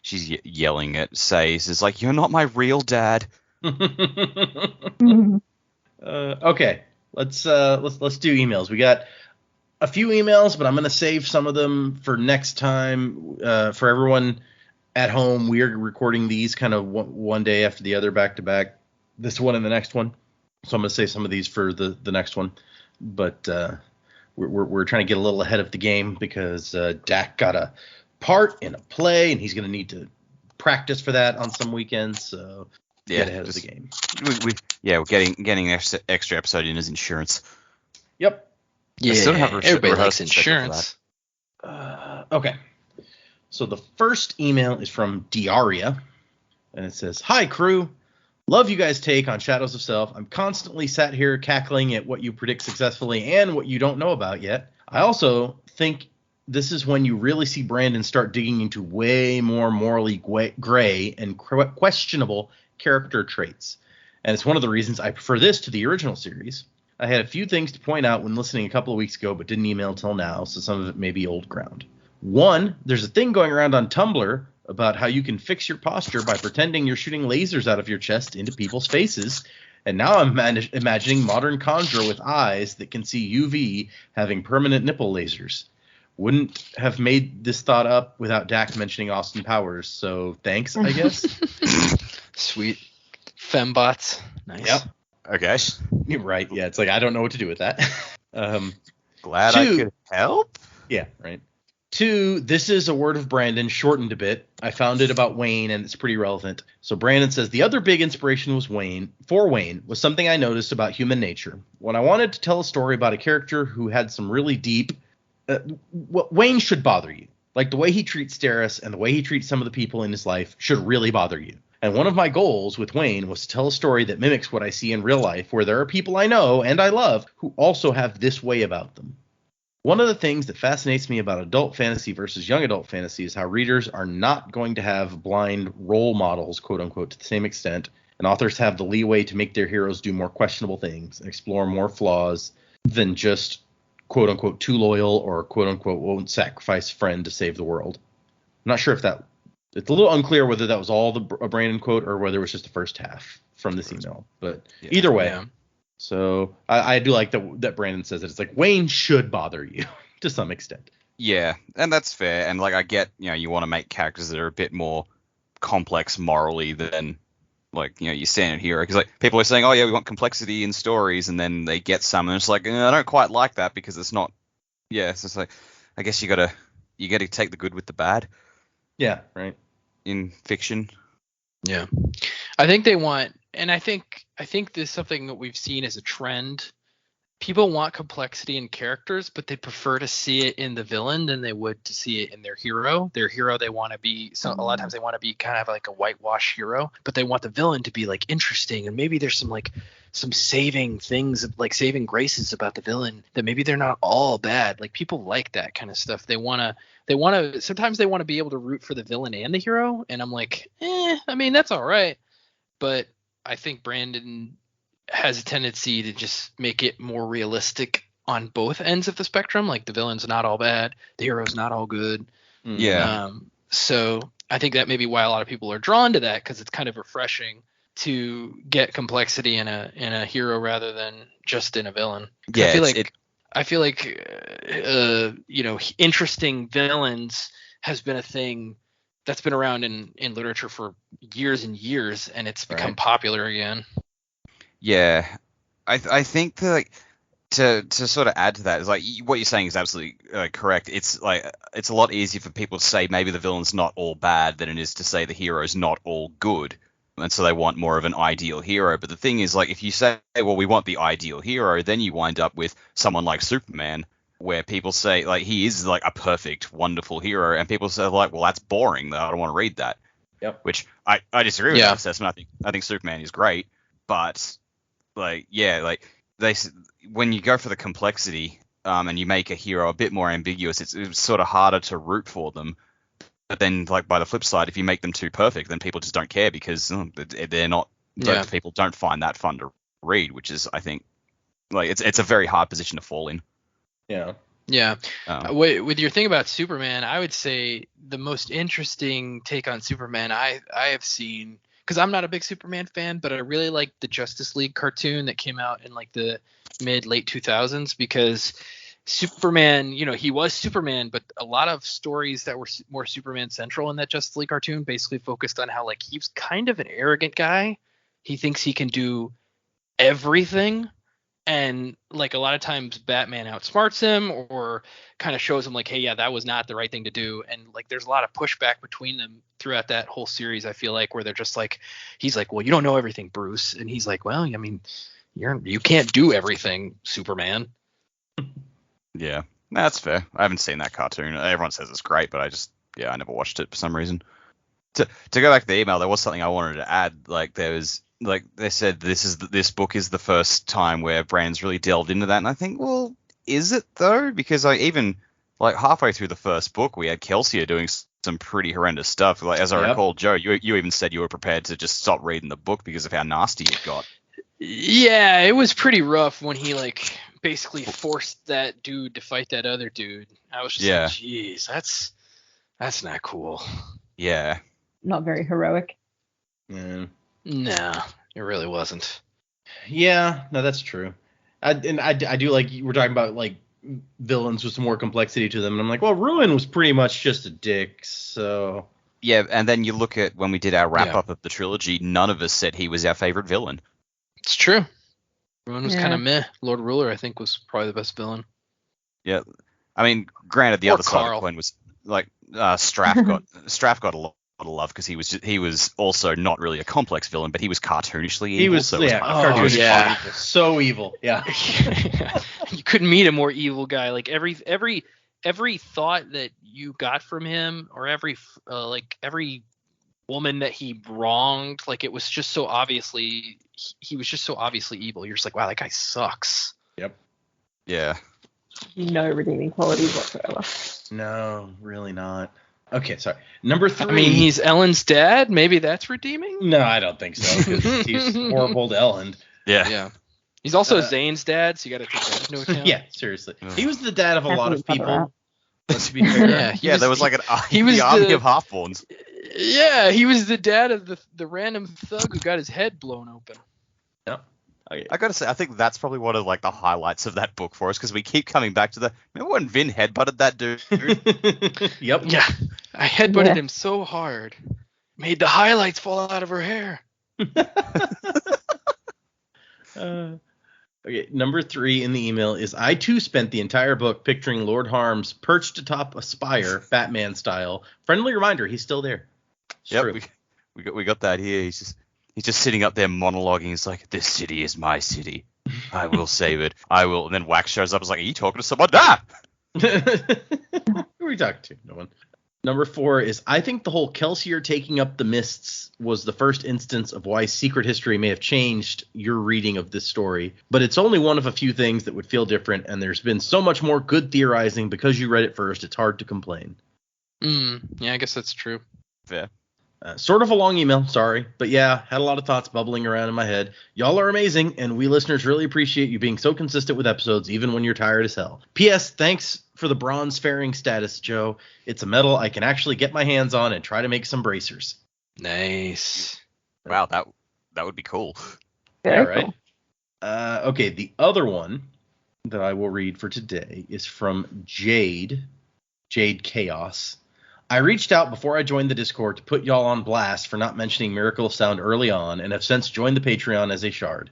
She's yelling at Saze. It's like, you're not my real dad. Okay, let's do emails. We got a few emails, but I'm going to save some of them for next time. For everyone at home, we are recording these kind of one day after the other, back to back. This one and the next one. So I'm going to save some of these for the next one. But we're trying to get a little ahead of the game because Dak got a part in a play, and he's going to need to practice for that on some weekends. So get ahead of the game. We're getting an extra episode in as insurance. Yep. Yeah, everybody likes insurance. Okay. So the first email is from Diaria, and it says, "Hi, crew. Love you guys' take on Shadows of Self. I'm constantly sat here cackling at what you predict successfully and what you don't know about yet. I also think this is when you really see Brandon start digging into way more morally gray and questionable character traits. And it's one of the reasons I prefer this to the original series. I had a few things to point out when listening a couple of weeks ago, but didn't email till now, so some of it may be old ground. One, there's a thing going around on Tumblr about how you can fix your posture by pretending you're shooting lasers out of your chest into people's faces. And now I'm imagining modern Kandra with eyes that can see UV having permanent nipple lasers. Wouldn't have made this thought up without Dak mentioning Austin Powers, so thanks, I guess." Sweet. Fembots. Nice. Yep. Okay. You're right. Yeah, it's like I don't know what to do with that. Glad I could help. Yeah, right. 2, this is a word of Brandon, shortened a bit. I found it about Wayne, and it's pretty relevant. So Brandon says, the other big inspiration was Wayne was something I noticed about human nature. When I wanted to tell a story about a character who had some really deep... Wayne should bother you. Like, the way he treats Steris and the way he treats some of the people in his life should really bother you. And one of my goals with Wayne was to tell a story that mimics what I see in real life, where there are people I know and I love who also have this way about them. One of the things that fascinates me about adult fantasy versus young adult fantasy is how readers are not going to have blind role models, quote unquote, to the same extent, and authors have the leeway to make their heroes do more questionable things and explore more flaws than just, quote unquote, too loyal or, quote unquote, won't sacrifice friend to save the world. I'm not sure if that... It's a little unclear whether that was all a Brandon quote or whether it was just the first half from this email. But either way... Yeah. So I do like that Brandon says that it's like Wayne should bother you to some extent. Yeah, and that's fair. And like I get, you want to make characters that are a bit more complex morally than like, your standard hero. Because like people are saying, oh yeah, we want complexity in stories, and then they get some, and it's like I don't quite like that because it's not. Yeah, so it's like I guess you gotta take the good with the bad. Yeah, right. In fiction. Yeah, I think they want, and I think this is something that we've seen as a trend. People want complexity in characters, but they prefer to see it in the villain than they would to see it in their hero. Their hero, they want to be, so a lot of times they want to be kind of like a whitewash hero, but they want the villain to be like interesting, and maybe there's some saving things, like saving graces about the villain that maybe they're not all bad. Like people like that kind of stuff. Sometimes they want to be able to root for the villain and the hero, and I'm like, I mean, that's all right. But I think Brandon has a tendency to just make it more realistic on both ends of the spectrum. Like the villain's not all bad, the hero's not all good. Yeah. So I think that may be why a lot of people are drawn to that, because it's kind of refreshing to get complexity in a hero rather than just in a villain. Yeah, I feel like interesting villains has been a thing that's been around in literature for years and years, and it's become popular again. Yeah, I think that, like, to sort of add to that is like what you're saying is absolutely correct. It's like it's a lot easier for people to say maybe the villain's not all bad than it is to say the hero's not all good, and so they want more of an ideal hero. But the thing is, like, if you say, well, we want the ideal hero, then you wind up with someone like Superman, where people say like he is like a perfect, wonderful hero, and people say like, well, that's boring. I don't want to read that. Yep. Which I disagree with that assessment. I think Superman is great, but like when you go for the complexity and you make a hero a bit more ambiguous, it's sort of harder to root for them. But then, like, by the flip side, if you make them too perfect, then people just don't care because they're not. People don't find that fun to read, which is, I think, like it's a very hard position to fall in. Yeah. Yeah. With your thing about Superman, I would say the most interesting take on Superman I have seen, because I'm not a big Superman fan, but I really like the Justice League cartoon that came out in like the late 2000s, because Superman, he was Superman, but a lot of stories that were more Superman central in that Justice League cartoon basically focused on how, like, he's kind of an arrogant guy. He thinks he can do everything. And like a lot of times Batman outsmarts him or kind of shows him like, hey, yeah, that was not the right thing to do. And like there's a lot of pushback between them throughout that whole series, I feel like, where they're just like, he's like, well, you don't know everything, Bruce. And he's like, well, I mean, you can't do everything, Superman. Yeah, that's fair. I haven't seen that cartoon. Everyone says it's great, but I never watched it for some reason. To go back to the email, there was something I wanted to add. Like there was, like they said, this book is the first time where Brand's really delved into that, and I think, well, is it though? Because even like halfway through the first book, we had Kelsier doing some pretty horrendous stuff. Like as I recall, Joe, you even said you were prepared to just stop reading the book because of how nasty it got. Yeah, it was pretty rough when he like basically forced that dude to fight that other dude. I was just like, geez, that's not cool. Yeah. Not very heroic. Yeah. No, it really wasn't. Yeah, no, that's true. I do like, we're talking about like villains with some more complexity to them, and I'm like, well, Ruin was pretty much just a dick, so. Yeah, and then you look at when we did our wrap up of the trilogy, none of us said he was our favorite villain. It's true. Ruin was kind of meh. Lord Ruler, I think, was probably the best villain. Yeah. I mean, granted, the Or other side of Carl. the coin was like Straff got a lot of love because he was also not really a complex villain, but he was cartoonishly evil. He was, so it was yeah, kind of- cartoonish yeah. evil. So evil. Yeah. You couldn't meet a more evil guy. Like every thought that you got from him, or every woman that he wronged, like it was just so obviously he was just so obviously evil. You're just like, wow, that guy sucks. Yep. Yeah. No redeeming qualities whatsoever. No, really not. Okay, sorry. Number 3. I mean, he's Ellen's dad. Maybe that's redeeming. No, I don't think so. 'Cause he's horrible to Ellen. Yeah. Yeah. He's also Zane's dad, so you got to take that into account. Yeah, seriously. Ugh. He was the dad of a lot of Definitely cover people. Let's be fair. Yeah, Yeah, there was like he was the army the- of half-borns. Yeah, he was the dad of the random thug who got his head blown open. Yep. Okay. I gotta say, I think that's probably one of like the highlights of that book for us because we keep coming back to remember when Vin headbutted that dude? Yep. Yeah, I headbutted Yeah. him so hard, made the highlights fall out of her hair. Okay, number 3 in the email is, I too spent the entire book picturing Lord Harms perched atop a spire, Batman style. Friendly reminder, he's still there. It's true. Yep, we got that here. He's just sitting up there monologuing. He's like, "This city is my city. I will save it. I will." And then Wax shows up. Is like, "Are you talking to someone?" Ah! Who are we talking to? No one. Number 4 is, I think the whole Kelsier taking up the mists was the first instance of why secret history may have changed your reading of this story, but it's only one of a few things that would feel different, and there's been so much more good theorizing because you read it first, it's hard to complain. Yeah, I guess that's true. Fair. Sort of a long email, sorry, but yeah, had a lot of thoughts bubbling around in my head. Y'all are amazing, and we listeners really appreciate you being so consistent with episodes, even when you're tired as hell. P.S. Thanks for the bronze fairing status, Joe. It's a medal I can actually get my hands on and try to make some bracers. Nice. Wow, that would be cool. Very Yeah, right. cool. Okay, the other one that I will read for today is from Jade Chaos. I reached out before I joined the Discord to put y'all on blast for not mentioning Miracle of Sound early on, and have since joined the Patreon as a shard.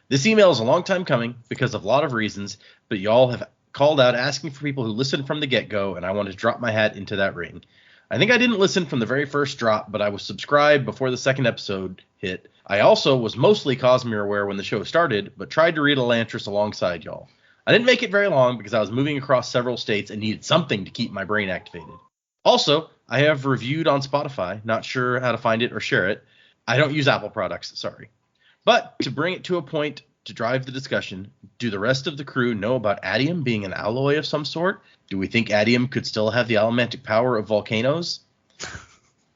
This email is a long time coming because of a lot of reasons, but y'all have called out asking for people who listen from the get-go, and I wanted to drop my hat into that ring. I think I didn't listen from the very first drop, but I was subscribed before the second episode hit. I also was mostly Cosmere aware when the show started, but tried to read Elantris alongside y'all. I didn't make it very long because I was moving across several states and needed something to keep my brain activated. Also, I have reviewed on Spotify, not sure how to find it or share it. I don't use Apple products, sorry. But to bring it to a point to drive the discussion, do the rest of the crew know about Adium being an alloy of some sort? Do we think Adium could still have the elementic power of volcanoes?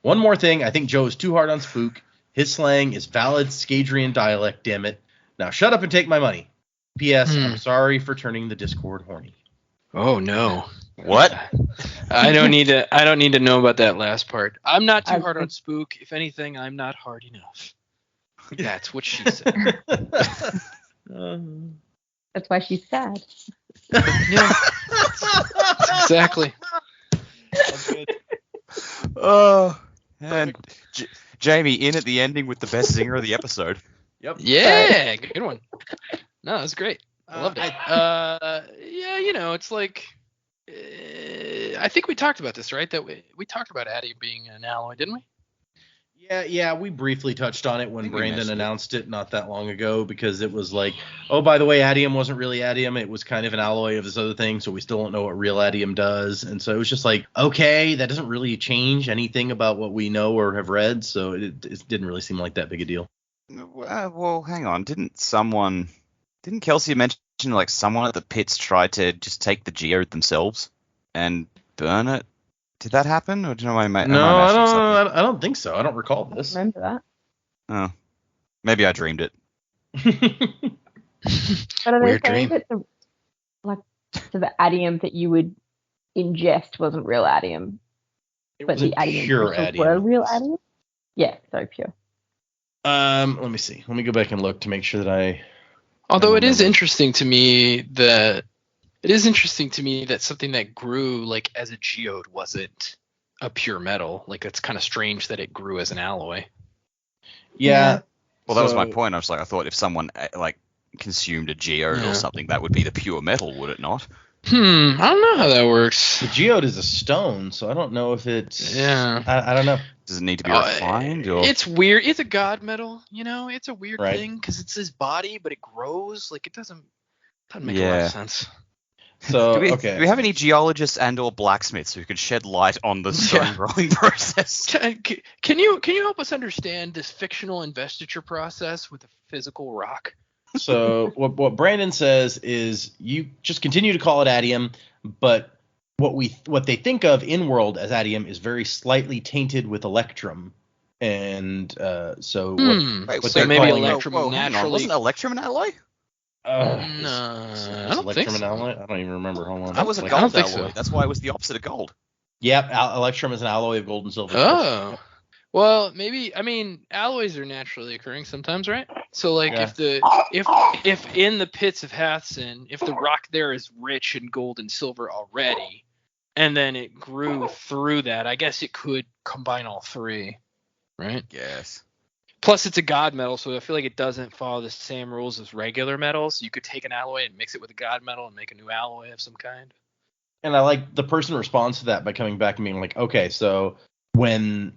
One more thing, I think Joe is too hard on Spook. His slang is valid Scadrian dialect, damn it. Now shut up and take my money. P.S. I'm sorry for turning the Discord horny. Oh no. What? I don't need to know about that last part. I'm not too I hard on think- Spook. If anything, I'm not hard enough. That's what she said. That's why she's sad. Yeah. Exactly. Oh, and Jamie in at the ending with the best zinger of the episode. Yep. Yeah, good one. No, that's great. I loved it. Yeah, it's like I think we talked about this, right? That we talked about Addie being an alloy, didn't we? Yeah, we briefly touched on it when think we Brandon mentioned it. announced it not that long ago, because it was like, oh, by the way, Adium wasn't really Adium. It was kind of an alloy of this other thing, so we still don't know what real Adium does. And so it was just like, okay, that doesn't really change anything about what we know or have read, so it didn't really seem like that big a deal. Well, hang on. Didn't Kelsey mention like someone at the pits tried to just take the geode themselves and burn it? Did that happen, or do you know I don't think so. I don't recall this. Remember that? Oh, maybe I dreamed it. But are they Weird saying dream. that the adium that you would ingest wasn't real adium, It but the wasn't adium pure crystals were Adium. real adium? Yeah, so pure. Let me see. Let me go back and look to make sure that I. Although it is remember. interesting to me that something that grew like as a geode wasn't a pure metal. Like it's kind of strange that it grew as an alloy. Yeah. Well, that was my so- point. I was like, I thought if someone like consumed a geode Yeah. or something, that would be the pure metal, would it not? I don't know how that works. The geode is a stone, so I don't know if it's. Yeah. I don't know. Does it need to be refined? Or? It's weird. It's a god metal, it's a weird Right. thing because it's his body, but it grows. Like, it doesn't make a lot Yeah. of sense. So do we have any geologists and or blacksmiths who could shed light on the stone growing process? Can you help us understand this fictional investiture process with a physical rock? So what Brandon says is you just continue to call it adium, but what they think of in world as adium is very slightly tainted with electrum, and so what so they're maybe calling electrum naturally. Wasn't electrum an alloy? No, is I don't think electrum so. an alloy? I don't even remember. Hold on. That was a I gold don't think alloy. so. That's why it was the opposite of gold. Yep, electrum is an alloy of gold and silver. Oh. Well, maybe, alloys are naturally occurring sometimes, right? So, like, Yeah. if in the pits of Hathsin, if the rock there is rich in gold and silver already, and then it grew through that, I guess it could combine all three, right? Yes. Plus, it's a god metal, so I feel like it doesn't follow the same rules as regular metals. You could take an alloy and mix it with a god metal and make a new alloy of some kind. And I like the person responds to that by coming back and being like, okay, so when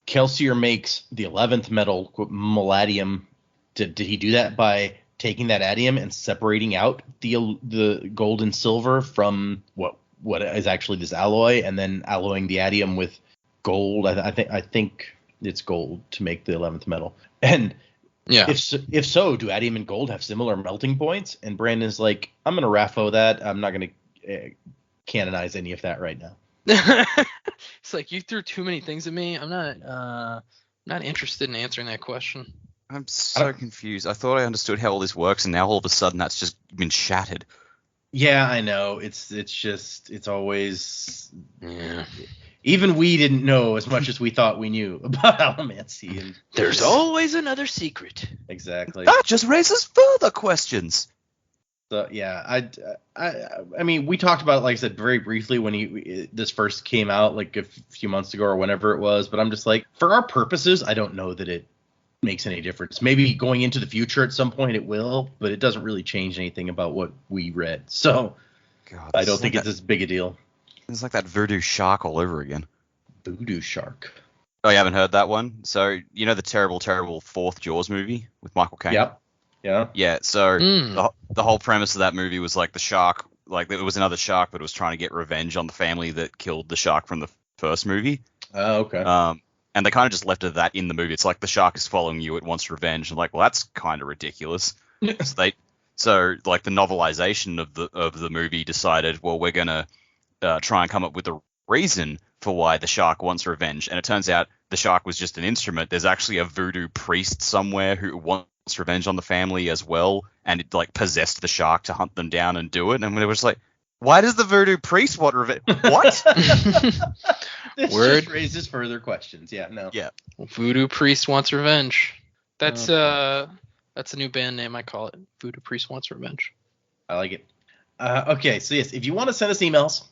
Kelsier makes the 11th metal, Maladium, did he do that by taking that adium and separating out the gold and silver from what is actually this alloy, and then alloying the adium with gold? I think it's gold to make the 11th metal. And Yeah. if so, do adium and gold have similar melting points? And Brandon's like, I'm gonna raffo that. I'm not gonna canonize any of that right now. It's like, you threw too many things at me. I'm not interested in answering that question. I'm so confused. I thought I understood how all this works, and now all of a sudden that's just been shattered. Yeah, I know. It's always. Yeah. Even we didn't know as much as we thought we knew about Allomancy. And There's always another secret. exactly. That just raises further questions. So yeah, I mean, we talked about it, like I said, very briefly when this first came out, like a few months ago or whenever it was. But I'm just like, for our purposes, I don't know that it makes any difference. Maybe going into the future at some point it will, but it doesn't really change anything about what we read. So God, I don't think it's as big a deal. It's like that voodoo shark all over again. Voodoo shark. Oh, you haven't heard that one? So, you know the terrible, terrible fourth Jaws movie with Michael Caine? Yep. Yeah. Yeah, so the whole premise of that movie was like the shark, like it was another shark, but it was trying to get revenge on the family that killed the shark from the first movie. Oh, okay. And they kind of just left it at that in the movie. It's like the shark is following you, it wants revenge. I'm like, well, that's kind of ridiculous. So like the novelization of the movie decided, well, we're gonna try and come up with a reason for why the shark wants revenge. And it turns out the shark was just an instrument. There's actually a voodoo priest somewhere who wants revenge on the family as well, and it like possessed the shark to hunt them down and do it. And it was like, why does the voodoo priest want revenge? What? This Word. just raises further questions. Yeah, no. Yeah. Voodoo Priest Wants Revenge. That's a new band name, I call it. Voodoo Priest Wants Revenge. I like it. Okay, so yes, if you want to send us emails,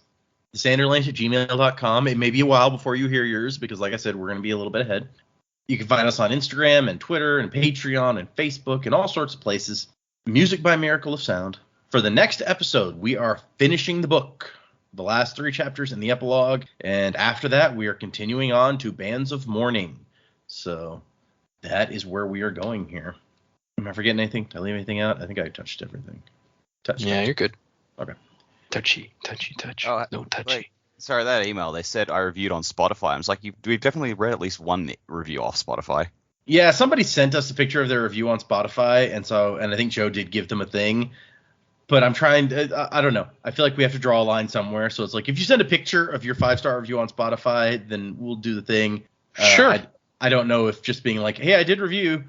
sanderlanche@gmail.com. It may be a while before you hear yours because, like I said, we're going to be a little bit ahead. You can find us on Instagram and Twitter and Patreon and Facebook and all sorts of places. Music by Miracle of Sound. For the next episode, we are finishing the book, the last 3 chapters in the epilogue, and after that, we are continuing on to Bands of Mourning. So that is where we are going here. Am I forgetting anything? Did I leave anything out? I think I touched everything. Yeah, you're good. Okay. Touch. Oh, No touchy. wait. Sorry, that email, they said I reviewed on Spotify. I was like, we've definitely read at least one review off Spotify. Yeah, somebody sent us a picture of their review on Spotify, and I think Joe did give them a thing. But I'm trying to, I don't know. I feel like we have to draw a line somewhere. So it's like, if you send a picture of your 5-star review on Spotify, then we'll do the thing. Sure. I don't know if just being like, hey, I did review.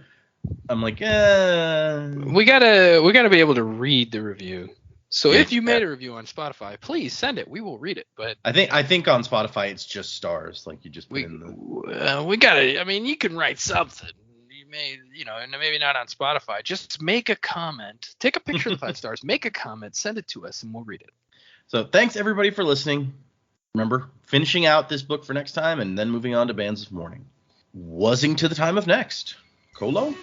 I'm like, We gotta be able to read the review. So Yeah, if you made a review on Spotify, please send it. We will read it. But I think on Spotify it's just stars. Like you just put in the. we gotta. I mean, you can write something. You may, and maybe not on Spotify. Just make a comment. Take a picture of the 5 stars. Make a comment. Send it to us, and we'll read it. So thanks everybody for listening. Remember, finishing out this book for next time, and then moving on to Bands of Mourning. Wuzzing to the time of next. Colo.